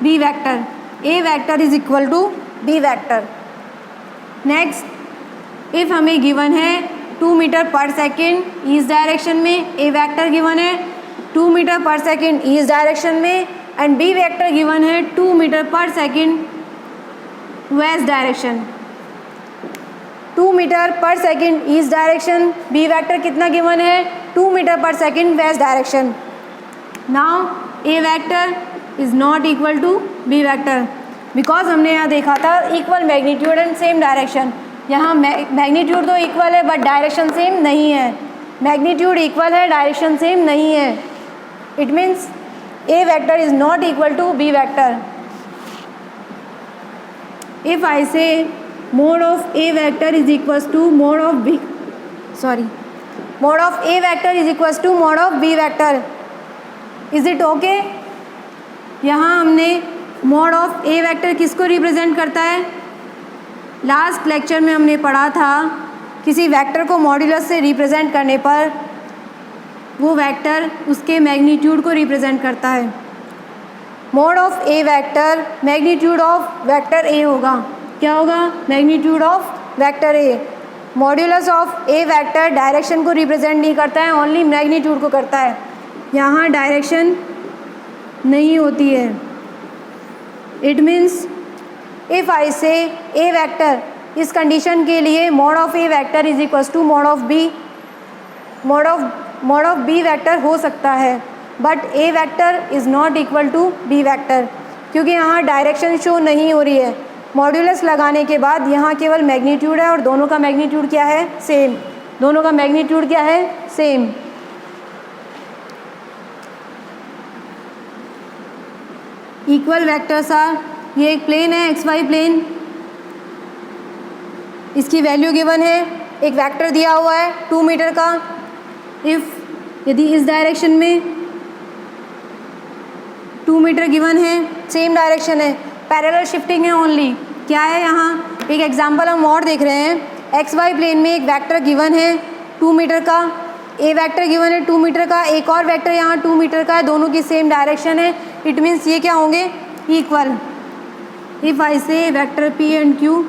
B vector. A vector is equal to B vector. Next, if हमें given है 2 metre पर second east direction में, ए vector given है 2 metre पर second east direction में and B vector given है 2 metre पर second west direction. 2 metre पर second east direction, B vector कितना गिवन है? 2 मीटर पर second west direction. Now A vector is not equal to B vector because हमने यहाँ देखा था equal magnitude and same direction. यहाँ मैग्नीट्यूड तो इक्वल है बट डायरेक्शन सेम नहीं है। मैग्नीट्यूड इक्वल है, डायरेक्शन सेम नहीं है। It means A vector is not equal to B vector. If I say mod of A vector is equals to mod of A vector is equals to mod of B vector, is it okay? यहाँ हमने mod of A vector किसको represent करता है? Last lecture में हमने पढ़ा था किसी वेक्टर को मॉड्यूलस से रिप्रेजेंट करने पर वो वेक्टर उसके मैग्नीट्यूड को रिप्रेजेंट करता है। Mode of A vector magnitude of vector A होगा। क्या होगा? Magnitude of vector A. Modulus of A vector direction को रिप्रेजेंट नहीं करता है, ओनली मैग्नीट्यूड को करता है। यहाँ डायरेक्शन नहीं होती है। It means if I say A vector, इस कंडीशन के लिए mod of A vector is equal to mod of B, mod of B vector हो सकता है, but A vector is not equal to B vector, क्योंकि यहाँ direction show नहीं हो रही है। मॉड्यूलस लगाने के बाद यहाँ केवल मैग्नीट्यूड है और दोनों का मैग्नीट्यूड क्या है, सेम। दोनों का मैग्नीट्यूड क्या है, सेम। इक्वल वेक्टर्स आर, ये एक प्लेन है एक्स वाई प्लेन, इसकी वैल्यू गिवन है, एक वेक्टर दिया हुआ है 2 मीटर का। इफ़ यदि इस डायरेक्शन में 2 मीटर गिवन है, सेम डायरेक्शन है, पैरेलल शिफ्टिंग है ओनली। क्या है यहाँ, एक एग्जांपल हम और देख रहे हैं। एक्स वाई प्लेन में एक वेक्टर गिवन है 2 मीटर का, ए वेक्टर गिवन है 2 मीटर का, एक और वेक्टर यहाँ 2 मीटर का है, दोनों की सेम डायरेक्शन है। इट मीन्स ये क्या होंगे, equal. If I say vector P and Q,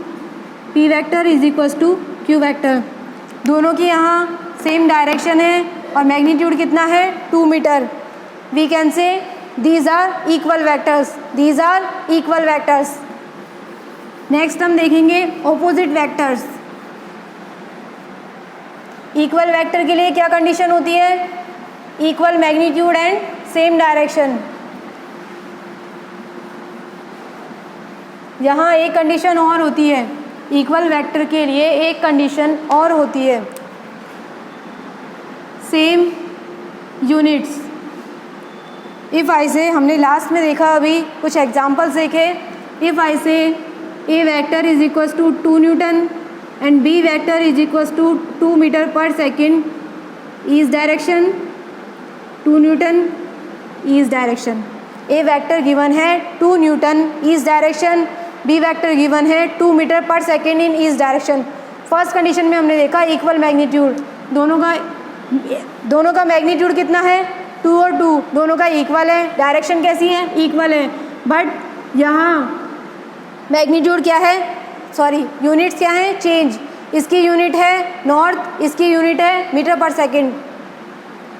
P vector is equals to Q vector, दोनों की यहाँ सेम डायरेक्शन है और मैग्नीट्यूड कितना है, 2 metre. We can say these are equal vectors, these are equal vectors. Next हम देखेंगे opposite vectors. Equal vector के लिए क्या कंडीशन होती है, equal magnitude and same direction. यहाँ एक कंडीशन और होती है, इक्वल वेक्टर के लिए एक कंडीशन और होती है, सेम यूनिट्स। इफ़ आई से, हमने लास्ट में देखा अभी कुछ एग्जांपल्स देखे। If I say A vector is equals to 2 newton and B vector is equals to 2 metre पर second east direction, 2 newton east direction. A vector given है 2 newton east direction, B vector given है 2 metre पर second in east direction. First condition में हमने देखा equal magnitude, दोनों का magnitude कितना है, 2 और 2, दोनों का इक्वल है, डायरेक्शन कैसी है, इक्वल है। बट यहाँ मैग्नीट्यूड क्या है, सॉरी यूनिट्स क्या है, चेंज। इसकी यूनिट है नॉर्थ, इसकी यूनिट है मीटर पर second.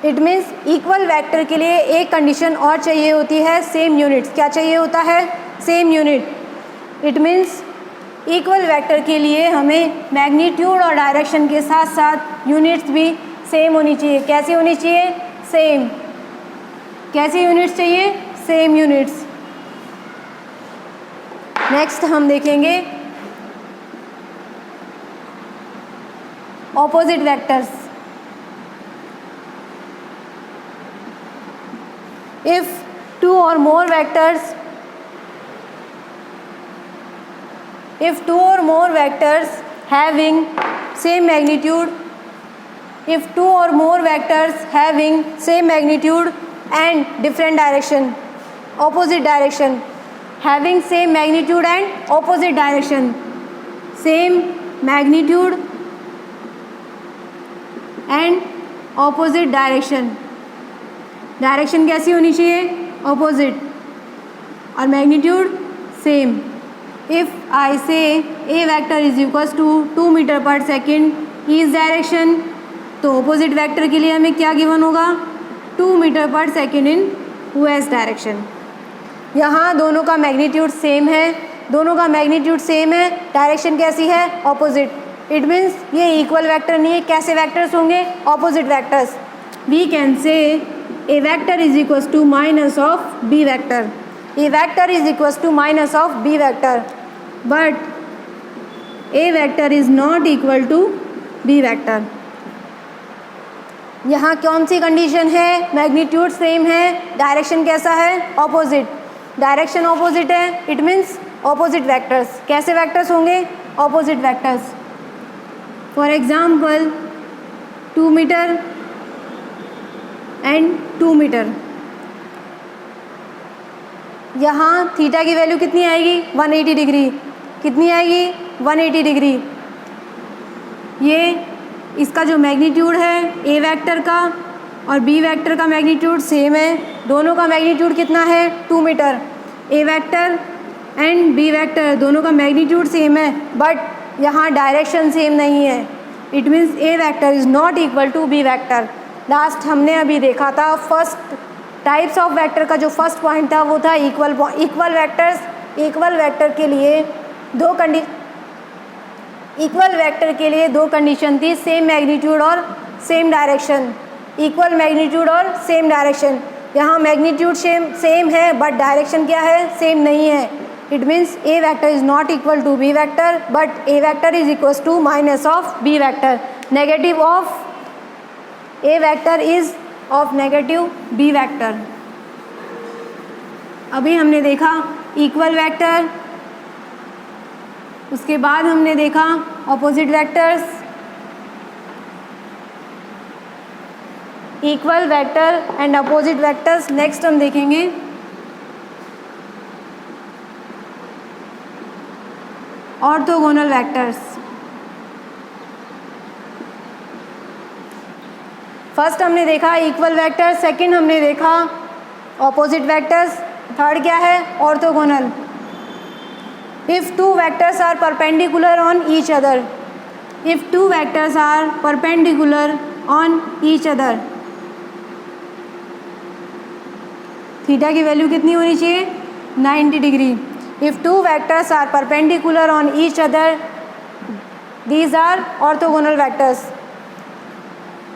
It means equal vector के लिए एक कंडीशन और चाहिए होती है, सेम यूनिट्स। क्या चाहिए होता है, same unit. It means equal vector के लिए हमें मैग्नीट्यूड और डायरेक्शन के साथ साथ यूनिट्स भी सेम होनी चाहिए। कैसी होनी चाहिए, सेम। कैसी यूनिट्स चाहिए, सेम यूनिट्स। नेक्स्ट हम देखेंगे opposite vectors. If two or more vectors having same magnitude, if two or more vectors having same magnitude and different direction, opposite direction, having same magnitude and opposite direction, same magnitude and opposite direction, direction कैसी होनी चाहिए, opposite, और magnitude same. If I say A vector is equals to 2 metre पर second east direction, तो opposite vector के लिए हमें क्या गिवन होगा, 2 मीटर पर सेकेंड इन वेस्ट डायरेक्शन। यहाँ दोनों का मैग्नीट्यूड सेम है, दोनों का मैग्नीट्यूड सेम है, डायरेक्शन कैसी है, ऑपोजिट। इट मीन्स ये इक्वल वेक्टर नहीं है। कैसे वेक्टर्स होंगे, opposite vectors. We can say a vector is equals to minus of b vector, a vector is equals to minus of b vector, but a vector is not equal to b vector। यहाँ कौन सी condition है, magnitude same है, direction कैसा है, opposite. Direction opposite है, it means opposite vectors. कैसे vectors होंगे, opposite vectors. For example 2 metre and 2 metre, यहाँ थीटा की वैल्यू कितनी आएगी, 180 डिग्री। कितनी आएगी, 180 डिग्री। ये इसका जो मैग्नीट्यूड है ए वेक्टर का और बी वेक्टर का मैग्नीट्यूड सेम है, दोनों का मैग्नीट्यूड कितना है, 2 metre. A vector and B vector दोनों का मैग्नीट्यूड सेम है, बट यहाँ डायरेक्शन सेम नहीं है। It means A vector is not equal to B vector. Last हमने अभी देखा था फर्स्ट टाइप्स ऑफ वेक्टर का जो फर्स्ट पॉइंट था वो था इक्वल वेक्टर्स। इक्वल वेक्टर के लिए इक्वल वेक्टर के लिए दो कंडीशन थी, सेम मैग्नीट्यूड और सेम डायरेक्शन। इक्वल मैग्नीट्यूड और सेम डायरेक्शन, यहाँ मैग्नीट्यूड सेम है बट डायरेक्शन क्या है, सेम नहीं है। It means A vector is not equal to B vector but A vector is equal to minus of B vector. Negative of A vector is of negative B vector. अभी हमने देखा equal vector, उसके बाद हमने देखा opposite vectors. Equal vector and opposite vectors. Next हम देखेंगे orthogonal vectors. First हमने देखा इक्वल वेक्टर, सेकंड हमने देखा ऑपोजिट वेक्टर्स, थर्ड क्या है, orthogonal. If two vectors are perpendicular on each other, if two vectors are perpendicular on each other, theta की value कितनी होनी चाहिए, 90 degree. If two vectors are perpendicular on each other, these are orthogonal vectors,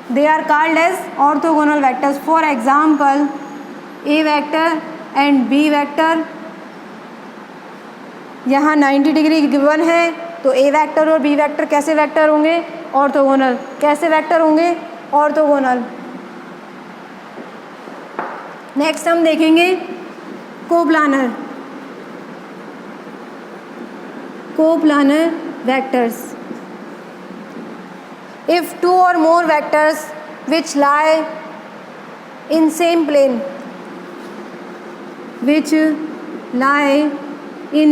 they are called as orthogonal vectors. For example, a vector and b vector, यहाँ 90 degree given है तो a vector और b vector कैसे vector होंगे, orthogonal. कैसे vector होंगे, orthogonal. Next हम देखेंगे coplanar, coplanar vectors. If two or more vectors which lie in same plane, which lie in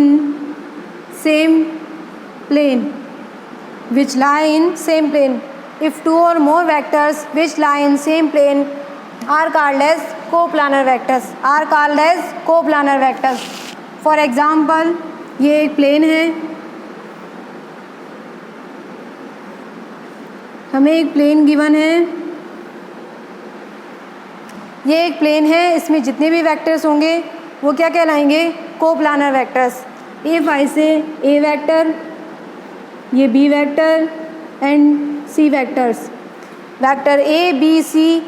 same plane, which lie in same plane, if two or more vectors which lie in same plane are called as coplanar vectors, are called as coplanar vectors. For example, ये एक plane है, हमें एक plane given है, ये एक plane है, इसमें जितने भी वेक्टर्स होंगे वो क्या कहलाएंगे, coplanar vectors. If I say A vector, ये B vector and C vectors, vector A B C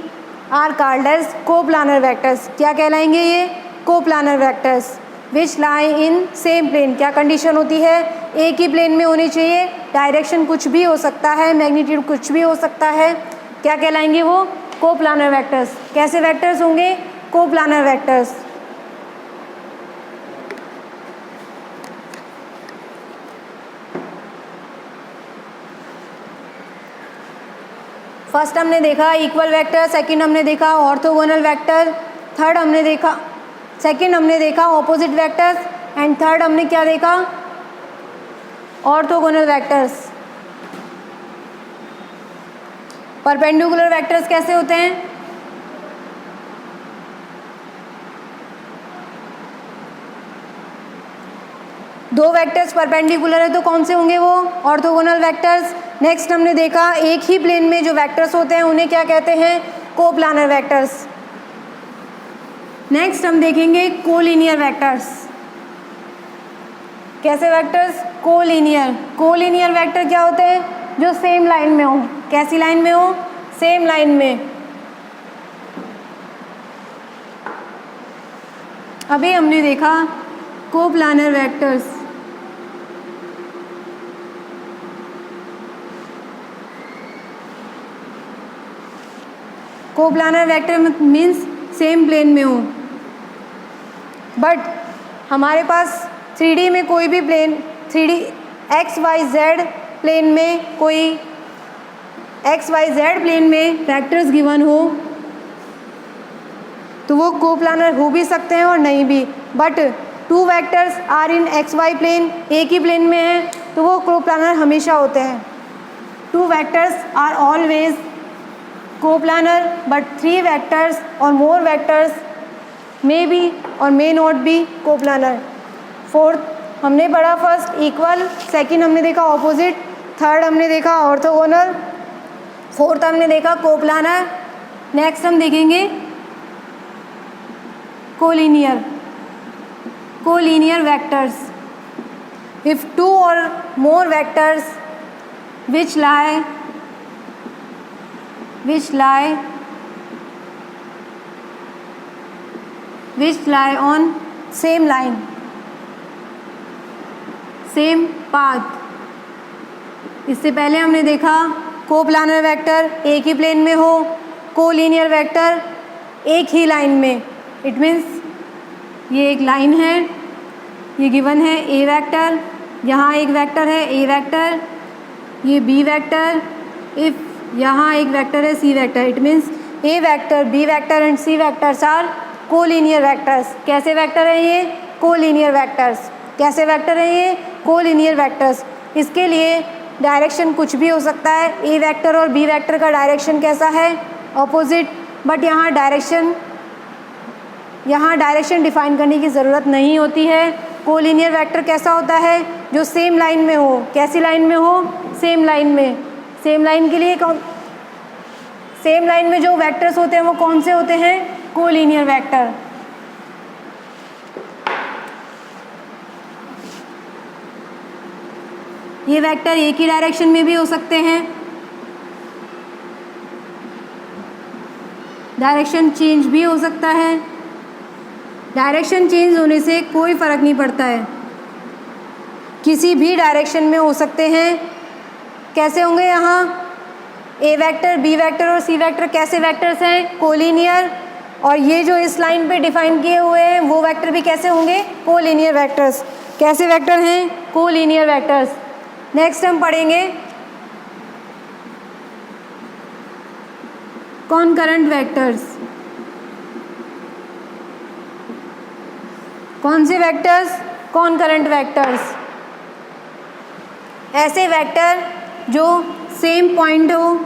are called as coplanar vectors. क्या कहलाएंगे ये, coplanar vectors. Which lie in same plane, क्या कंडीशन होती है, एक ही प्लेन में होनी चाहिए, डायरेक्शन कुछ भी हो सकता है, मैग्नीट्यूड कुछ भी हो सकता है, क्या कहलाएंगे वो, कोप्लानर वेक्टर्स। कैसे वेक्टर्स होंगे, कोप्लानर वेक्टर्स। फर्स्ट हमने देखा इक्वल वेक्टर, सेकंड हमने देखा ऑर्थोगोनल वेक्टर, थर्ड हमने देखा, सेकंड हमने देखा ऑपोजिट वेक्टर्स एंड थर्ड हमने क्या देखा, ऑर्थोगोनल वेक्टर्स। परपेंडिकुलर वेक्टर्स कैसे होते हैं, दो वेक्टर्स परपेंडिकुलर है तो कौन से होंगे वो, ऑर्थोगोनल वेक्टर्स। नेक्स्ट हमने देखा एक ही प्लेन में जो वेक्टर्स होते हैं उन्हें क्या कहते हैं, कोप्लानर वेक्टर्स। नेक्स्ट हम देखेंगे कोलिनियर वेक्टर्स। कैसे वेक्टर्स, कोलिनियर। कोलिनियर वेक्टर क्या होते हैं, जो सेम लाइन में हो। कैसी लाइन में हो, सेम लाइन में। अभी हमने देखा coplanar vectors. Coplanar vector means same plane में हो, बट हमारे पास 3D में कोई भी प्लेन, 3D XYZ प्लेन में कोई XYZ प्लेन में वेक्टर्स गिवन हो तो वो कोप्लानर हो भी सकते हैं और नहीं भी। But two vectors are in XY plane, एक ही प्लेन में है तो वो कोप्लानर हमेशा होते हैं। Two vectors are always coplanar but three vectors or more vectors may be or may not be coplanar. Fourth हमने पढ़ा फर्स्ट इक्वल, सेकंड हमने देखा ऑपोजिट, थर्ड हमने देखा ऑर्थोगोनल, फोर्थ हमने देखा कोप्लानर। नेक्स्ट हम देखेंगे collinear, collinear vectors. if two or more vectors which lie on same line, same path। इससे पहले हमने देखा कोप्लानर वेक्टर एक ही प्लेन में हो, कोलिनियर वेक्टर एक ही लाइन में। इट मीन्स ये एक लाइन है, ये गिवन है ए वेक्टर, यहाँ एक वेक्टर है ए वेक्टर, ये बी वेक्टर, इफ यहाँ एक वेक्टर है C vector. It means A vector, B vector and C vectors are collinear vectors. कैसे वेक्टर है ये? Collinear vectors. कैसे वेक्टर है ये? Collinear vectors. इसके लिए डायरेक्शन कुछ भी हो सकता है। ए वेक्टर और बी वेक्टर का डायरेक्शन कैसा है? ऑपोजिट। बट यहाँ डायरेक्शन डिफाइन करने की ज़रूरत नहीं होती है। कोलिनियर वेक्टर कैसा होता है? जो सेम लाइन में हो। कैसी लाइन में हो? सेम लाइन में। सेम लाइन के लिए सेम लाइन में जो वेक्टर्स होते हैं वो कौन से होते हैं? Collinear vector. ये वेक्टर एक ही डायरेक्शन में भी हो सकते हैं। डायरेक्शन चेंज भी हो सकता है। डायरेक्शन चेंज होने से कोई फ़र्क नहीं पड़ता है, किसी भी डायरेक्शन में हो सकते हैं। कैसे होंगे? यहाँ ए वेक्टर, बी वेक्टर और सी वेक्टर कैसे वेक्टर्स हैं? कोलिनियर। और ये जो इस लाइन पे डिफाइन किए हुए हैं वो वेक्टर भी कैसे होंगे? Collinear vectors. कैसे वेक्टर हैं? Collinear vectors. नेक्स्ट हम पढ़ेंगे कॉनकरेंट वेक्टर्स। कौन से वेक्टर्स? Concurrent vectors. ऐसे वेक्टर जो सेम पॉइंट हो।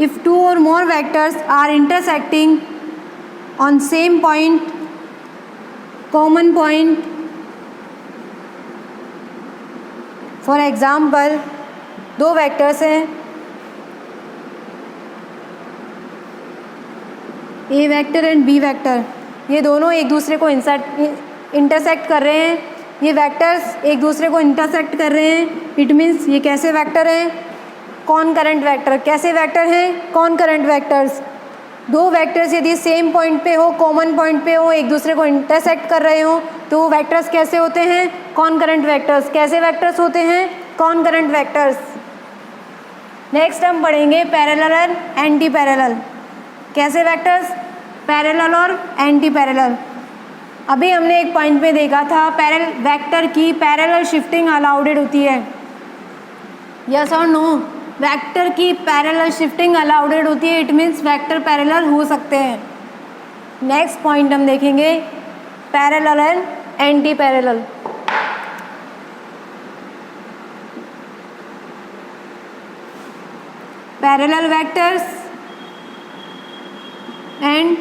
इफ टू और more vectors are intersecting on same point, common point. For example दो वेक्टर्स हैं, A vector and B vector. ये दोनों एक दूसरे को इंटरसेक्ट कर रहे हैं। ये वेक्टर्स एक दूसरे को इंटरसेक्ट कर रहे हैं। इट मीन्स ये कैसे वेक्टर हैं? कॉनकरेंट वेक्टर। कैसे वेक्टर हैं? कॉनकरेंट वेक्टर्स। दो वेक्टर्स यदि सेम पॉइंट पे हो, कॉमन पॉइंट पे हो, एक दूसरे को इंटरसेक्ट कर रहे हो तो वो वेक्टर्स कैसे होते हैं? कॉनकरेंट वेक्टर्स। कैसे वेक्टर्स होते हैं? कॉनकरेंट वेक्टर्स। नेक्स्ट हम पढ़ेंगे पैरेलल और एंटी पैरेलल। कैसे वेक्टर्स? पैरेलल और एंटी पैरेलल। अभी हमने एक पॉइंट पे देखा था वेक्टर की पैरेलल शिफ्टिंग अलाउडेड होती है। यस और नो? वेक्टर की पैरेलल शिफ्टिंग अलाउडेड होती है। इट मीन्स वेक्टर पैरेलल हो सकते हैं। नेक्स्ट पॉइंट हम देखेंगे parallel and anti parallel. Parallel vectors and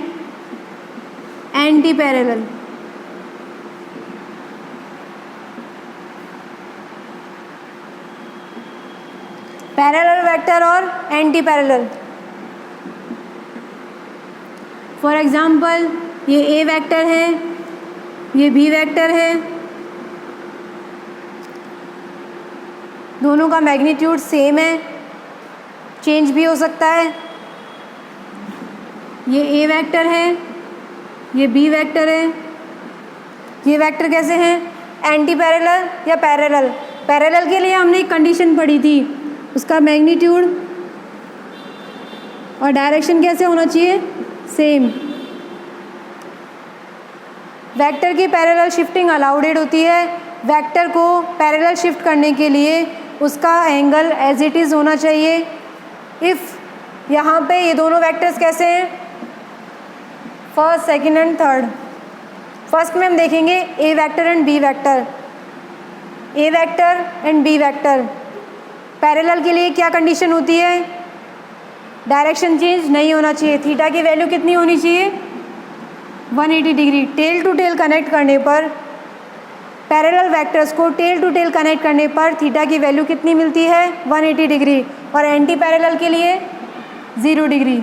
anti parallel. Parallel vector और एंटी पैरेलल। फॉर एग्जाम्पल ये ए वेक्टर है, ये बी वेक्टर है। दोनों का मैग्नीट्यूड सेम है, चेंज भी हो सकता है। ये ए वेक्टर है, ये बी वेक्टर है। ये वेक्टर कैसे हैं? एंटी पैरेलल या पैरेलल। पैरेलल के लिए हमने एक कंडीशन पढ़ी थी, उसका मैग्नीट्यूड और डायरेक्शन कैसे होना चाहिए? सेम। वेक्टर की पैरेलल शिफ्टिंग अलाउडेड होती है। वेक्टर को पैरेलल शिफ्ट करने के लिए उसका एंगल एज इट इज़ होना चाहिए। इफ़ यहाँ पे ये दोनों वेक्टर्स कैसे हैं? First, second and third. First में हम देखेंगे A vector and B vector. A vector and B vector parallel के लिए क्या कंडीशन होती है? डायरेक्शन चेंज नहीं होना चाहिए। थीटा की वैल्यू कितनी होनी चाहिए? 180 degree. Tail to tail connect करने पर, पैरेलल वेक्टर्स को टेल टू टेल कनेक्ट करने पर थीटा की वैल्यू कितनी मिलती है? 180 डिग्री। और एंटी पैरेलल के लिए 0 डिग्री।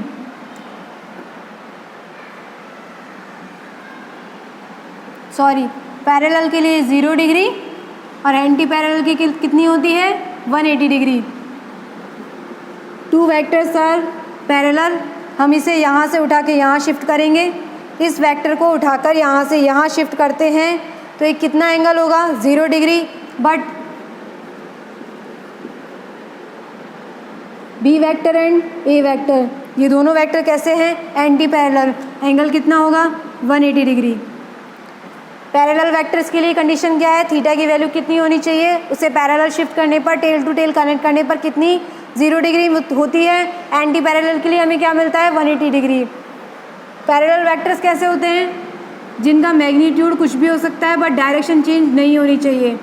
पैरेलल के लिए 0 डिग्री और एंटी पैरेलल की कितनी होती है 180 degree. Two vectors are parallel, हम इसे यहाँ से उठा के यहाँ शिफ्ट करेंगे, इस वेक्टर को उठाकर यहाँ से यहाँ शिफ्ट करते हैं तो एक कितना एंगल होगा 0 degree. But B vector and A vector, ये दोनों वेक्टर कैसे हैं एंटी पैरेलल, एंगल कितना होगा 180 डिग्री। पैरेलल वेक्टर्स के लिए कंडीशन क्या है, थीटा की वैल्यू कितनी होनी चाहिए, उसे पैरेलल शिफ्ट करने पर टेल टू टेल कनेक्ट करने पर कितनी 0 डिग्री होती है। एंटी पैरेलल के लिए हमें क्या मिलता है 180 डिग्री। पैरेलल वेक्टर्स कैसे होते हैं, जिनका मैग्नीट्यूड कुछ भी हो सकता है बट डायरेक्शन चेंज नहीं होनी चाहिए।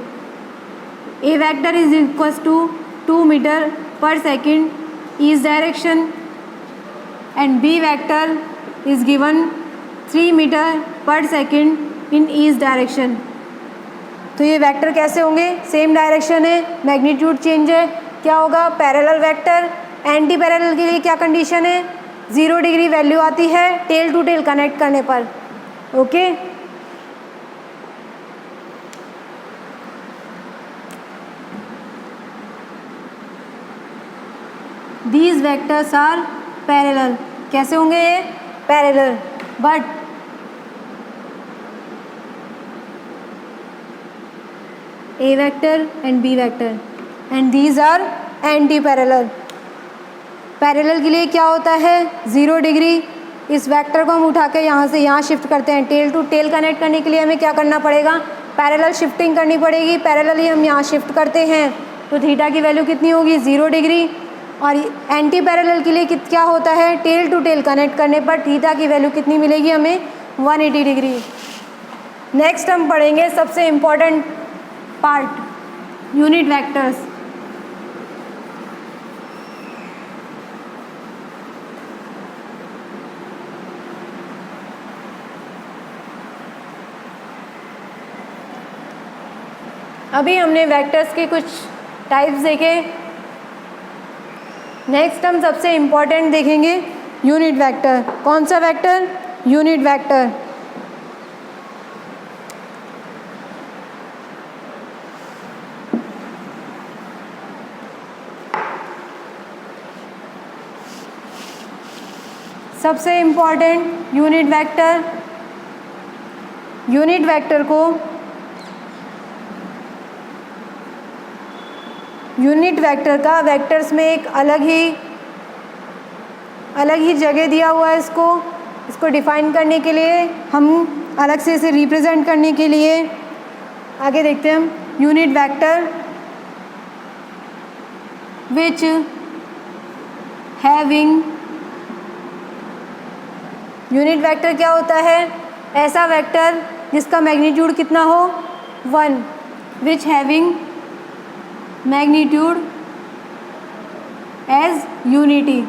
A vector is equals to 2 metre पर second east direction and B vector is given 3 metre पर सेकेंड इन ईस्ट डायरेक्शन। तो ये वेक्टर कैसे होंगे, सेम डायरेक्शन है, मैग्नीट्यूड चेंज है, क्या होगा पैरेलल वेक्टर। एंटी पैरेलल के लिए क्या कंडीशन है 0 डिग्री वैल्यू आती है टेल टू टेल कनेक्ट करने पर। Okay these vectors are parallel, कैसे होंगे ये parallel, but A vector and B vector and these are anti parallel. Parallel के लिए क्या होता है 0 डिग्री, इस वेक्टर को हम उठा के यहाँ से यहाँ शिफ्ट करते हैं, टेल टू टेल कनेक्ट करने के लिए हमें क्या करना पड़ेगा पैरेलल शिफ्टिंग करनी पड़ेगी, पैरेलली हम यहाँ शिफ्ट करते हैं तो थीटा की वैल्यू कितनी होगी 0 डिग्री। और एंटी पैरेलल के लिए क्या होता है टेल टू टेल कनेक्ट करने पर थीटा की वैल्यू कितनी मिलेगी हमें 180 डिग्री। नेक्स्ट हम पढ़ेंगे सबसे इम्पॉर्टेंट पार्ट यूनिट वेक्टर्स। अभी हमने वेक्टर्स के कुछ टाइप्स देखे, नेक्स्ट हम सबसे इम्पॉर्टेंट देखेंगे यूनिट वेक्टर। कौन सा वेक्टर यूनिट वेक्टर। सबसे important unit vector, unit vector को यूनिट वेक्टर का वेक्टर्स में एक अलग ही जगह दिया हुआ है। इसको डिफाइन करने के लिए हम अलग से इसे रिप्रेजेंट करने के लिए आगे देखते हैं हम unit vector which having. Unit vector क्या होता है, ऐसा वेक्टर जिसका मैग्नीट्यूड कितना हो 1, which having magnitude as unity.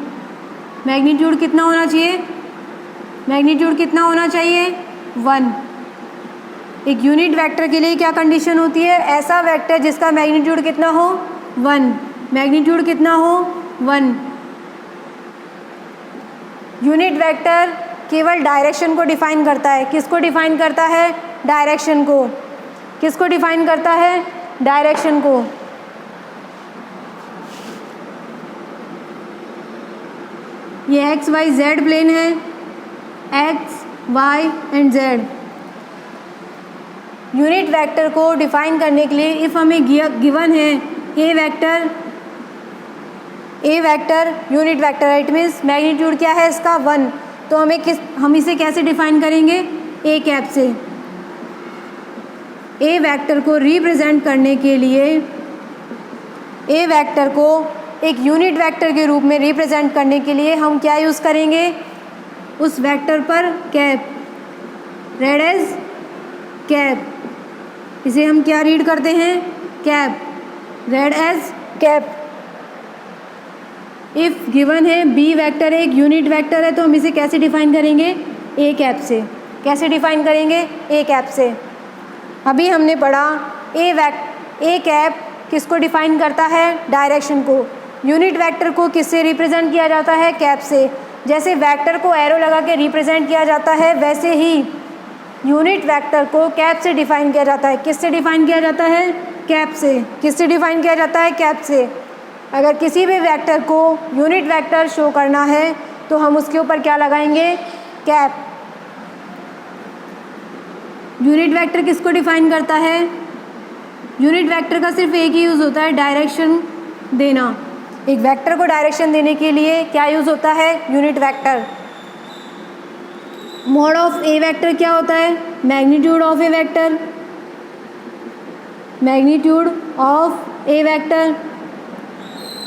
Magnitude कितना होना चाहिए, मैग्नीट्यूड कितना होना चाहिए 1। एक यूनिट वेक्टर के लिए क्या कंडीशन होती है, ऐसा वेक्टर जिसका मैग्नीट्यूड कितना हो 1, मैग्नीट्यूड कितना हो 1। यूनिट वेक्टर केवल डायरेक्शन को डिफाइन करता है, किसको डिफाइन करता है डायरेक्शन को, किसको डिफाइन करता है डायरेक्शन को। ये एक्स वाई जेड प्लेन है, X Y and Z. Unit vector को डिफाइन करने के लिए इफ़ हमें गिवन है ए vector unit vector, it means magnitude क्या है इसका 1, तो हम इसे कैसे डिफाइन करेंगे ए कैप से। ए वेक्टर को रिप्रेजेंट करने के लिए, ए वेक्टर को एक यूनिट वेक्टर के रूप में रिप्रेजेंट करने के लिए हम क्या यूज़ करेंगे, उस वेक्टर पर कैप, रेड एज कैप, इसे हम क्या रीड करते हैं cap, read as cap. If given है बी वेक्टर एक यूनिट वेक्टर है तो हम इसे कैसे डिफाइन करेंगे ए कैप से, कैसे डिफाइन करेंगे ए कैप से। अभी हमने पढ़ा ए कैप किसको डिफाइन करता है डायरेक्शन को, यूनिट वेक्टर को किससे रिप्रेजेंट किया जाता है कैप से। जैसे वेक्टर को एरो लगा के रिप्रेजेंट किया जाता है वैसे ही यूनिट वेक्टर को कैप से डिफाइन किया जाता है। किससे डिफाइन किया जाता है कैप से। किससे डिफाइन किया जाता है? कैप से। अगर किसी भी वेक्टर को यूनिट वेक्टर शो करना है तो हम उसके ऊपर क्या लगाएंगे? कैप। यूनिट वेक्टर किसको डिफाइन करता है? यूनिट वेक्टर का सिर्फ एक ही यूज़ होता है, डायरेक्शन देना। एक वेक्टर को डायरेक्शन देने के लिए क्या यूज़ होता है? Unit vector. Mode of A vector क्या होता है? Magnitude of A vector. Magnitude of A vector.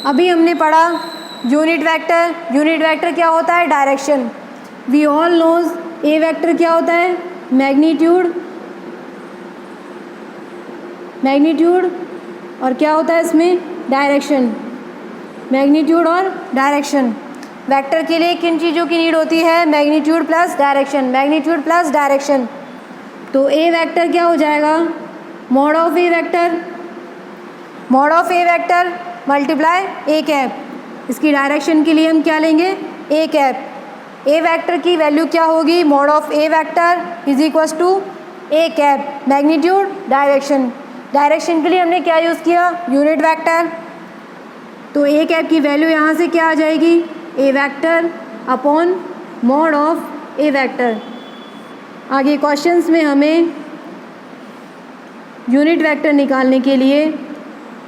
अभी हमने पढ़ा यूनिट वेक्टर। यूनिट वेक्टर क्या होता है? Direction. We all knows A vector क्या होता है? मैग्नीट्यूड। मैग्नीट्यूड और क्या होता है इसमें? डायरेक्शन। मैग्नीट्यूड और डायरेक्शन। वेक्टर के लिए किन चीज़ों की नीड होती है? Magnitude plus direction. Magnitude plus direction. तो ए वेक्टर क्या हो जाएगा? Mod of A vector. Mod of A vector multiply A cap. इसकी डायरेक्शन के लिए हम क्या लेंगे? A cap. ए वेक्टर की वैल्यू क्या होगी? Mod of A vector is equals to A cap. Magnitude, direction. Direction के लिए हमने क्या यूज़ किया? Unit vector. तो ए कैप की वैल्यू यहाँ से क्या आ जाएगी? A vector upon mod of A vector. आगे क्वेश्चंस में हमें यूनिट वेक्टर निकालने के लिए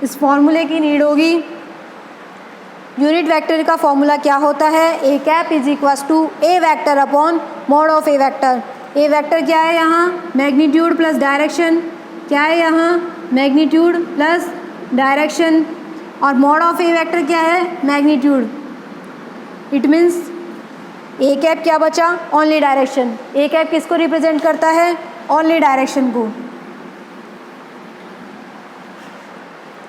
इस फॉर्मूले की नीड होगी। यूनिट वेक्टर का फॉर्मूला क्या होता है? A cap is equals to A vector upon mod of A vector. A vector क्या है यहाँ? Magnitude plus direction. क्या है यहाँ? Magnitude plus direction. और मॉड ऑफ ए वेक्टर क्या है? Magnitude. It means A cap क्या बचा? Only direction. ए कैप किसको रिप्रेजेंट करता है? ओनली डायरेक्शन को।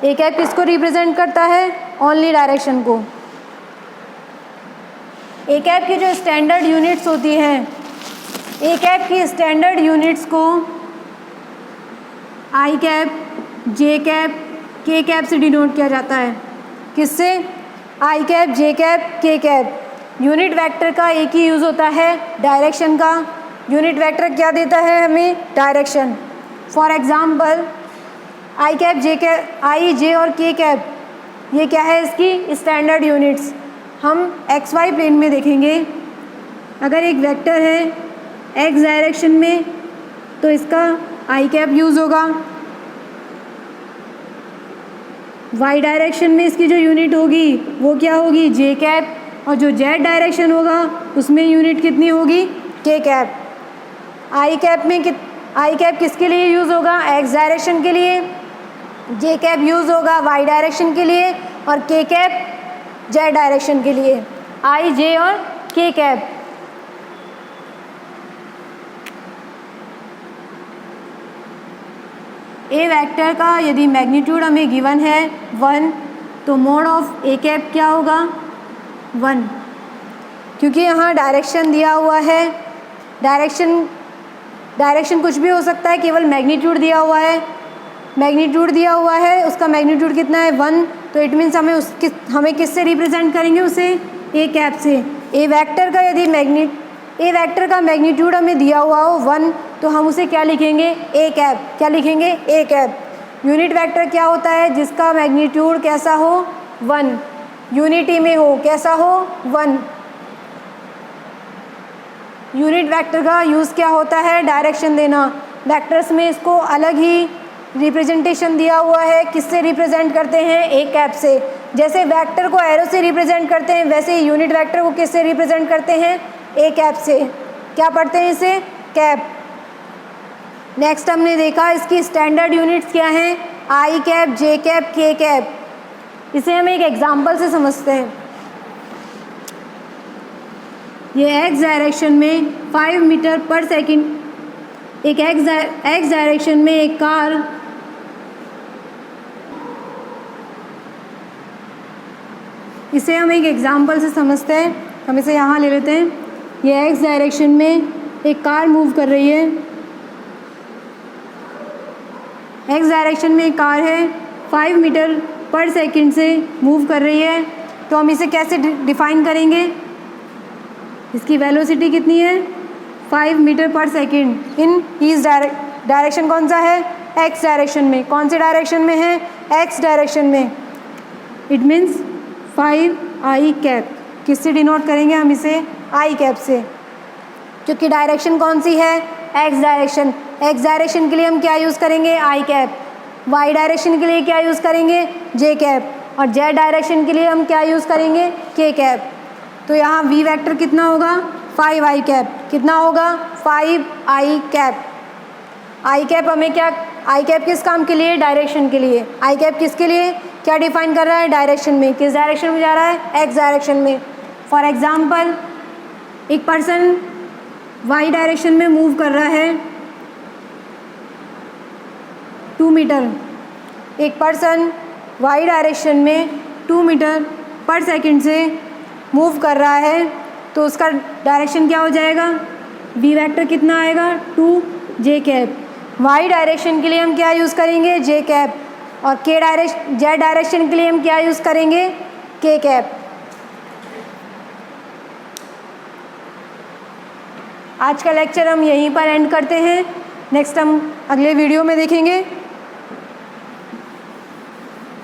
ए कैप किसको रिप्रेजेंट करता है? ओनली डायरेक्शन को। ए कैप की जो स्टैंडर्ड यूनिट्स होती हैं, ए कैप की स्टैंडर्ड यूनिट्स को आई कैप, जे कैप, के कैप से डिनोट किया जाता है। किससे? आई कैप, जे कैप, के कैप। यूनिट वेक्टर का एक ही यूज़ होता है, डायरेक्शन का। यूनिट वेक्टर क्या देता है हमें? Direction. For example I cap, J cap, I, J और के कैप, ये क्या है? इसकी स्टैंडर्ड यूनिट्स। हम एक्स वाई प्लेन में देखेंगे। अगर एक वेक्टर है एक्स डायरेक्शन में तो इसका आई कैप यूज़ होगा। वाई डायरेक्शन में इसकी जो यूनिट होगी वो क्या होगी? जे कैप। और जो जेड डायरेक्शन होगा उसमें यूनिट कितनी होगी? के कैप। आई कैप में आई कैप किसके लिए यूज़ होगा? एक्स डायरेक्शन के लिए। जे कैप यूज़ होगा वाई डायरेक्शन के लिए। और के कैप जेड डायरेक्शन के लिए। आई, जे और के कैप। ए वेक्टर का यदि मैग्नीट्यूड हमें गिवन है 1 तो मोड ऑफ ए कैप क्या होगा? 1। क्योंकि यहाँ डायरेक्शन दिया हुआ है। डायरेक्शन कुछ भी हो सकता है, केवल मैग्नीट्यूड दिया हुआ है। मैग्नीट्यूड दिया हुआ है, उसका मैग्नीट्यूड कितना है? 1। तो इट मीन्स हमें किससे रिप्रेजेंट करेंगे उसे? ए कैप से। ए वेक्टर का यदि ए वेक्टर का मैग्नीट्यूड हमें दिया हुआ हो 1 तो हम उसे क्या लिखेंगे? ए कैप। क्या लिखेंगे? A cap. यूनिट वेक्टर क्या होता है? जिसका मैग्नीट्यूड कैसा हो? 1। यूनिटी में हो, कैसा हो? 1। यूनिट वेक्टर का यूज़ क्या होता है? डायरेक्शन देना। वेक्टर्स में इसको अलग ही रिप्रेजेंटेशन दिया हुआ है। किससे रिप्रेजेंट करते हैं? ए कैप से। जैसे वेक्टर को एरो से रिप्रेजेंट करते हैं वैसे यूनिट वेक्टर को किससे रिप्रेजेंट करते हैं? ए कैप से। क्या पढ़ते हैं इसे? कैप। नेक्स्ट हमने देखा इसकी स्टैंडर्ड यूनिट्स क्या हैं? आई कैप, जे कैप, के कैप। इसे हम एक एग्जांपल से समझते हैं। ये एक्स डायरेक्शन में 5 मीटर पर सेकंड एक एक्स डायरेक्शन में एक कार इसे हम एक एग्जांपल से समझते हैं। हम इसे यहाँ ले लेते हैं। ये एक्स डायरेक्शन में एक कार मूव कर रही है। एक्स डायरेक्शन में एक कार है, 5 मीटर पर सेकंड से मूव कर रही है। तो हम इसे कैसे डिफाइन करेंगे? इसकी वेलोसिटी कितनी है? 5 मीटर पर सेकंड इन ईस्ट डायरेक्शन कौन सा है? एक्स डायरेक्शन में। कौन से डायरेक्शन में है? एक्स डायरेक्शन में। It means 5i cap. किससे डिनोट करेंगे हम इसे? आई कैप से, क्योंकि डायरेक्शन कौन सी है? X direction. एक्स डायरेक्शन के लिए हम क्या यूज़ करेंगे? आई कैप। वाई डायरेक्शन के लिए क्या यूज़ करेंगे? जे कैप। और जेड डायरेक्शन के लिए हम क्या यूज़ करेंगे? के कैप। तो यहाँ वी वेक्टर कितना होगा? 5i cap. कितना होगा? 5i cap. आई कैप हमें क्या, आई कैप किस काम के लिए? डायरेक्शन के लिए। आई कैप किसके लिए? क्या डिफाइन कर रहा है? डायरेक्शन में। किस डायरेक्शन में जा रहा है? एक्स डायरेक्शन में। फॉर एग्जाम्पल, एक पर्सन वाई डायरेक्शन में मूव कर रहा है 2 मीटर। एक पर्सन वाई डायरेक्शन में 2 मीटर पर सेकंड से मूव कर रहा है, तो उसका डायरेक्शन क्या हो जाएगा? वी वेक्टर कितना आएगा? 2j cap. वाई डायरेक्शन के लिए हम क्या यूज़ करेंगे? जे कैप। और जेड डायरेक्शन के लिए हम क्या यूज़ करेंगे? के कैप। आज का लेक्चर हम यहीं पर एंड करते हैं। नेक्स्ट हम अगले वीडियो में देखेंगे।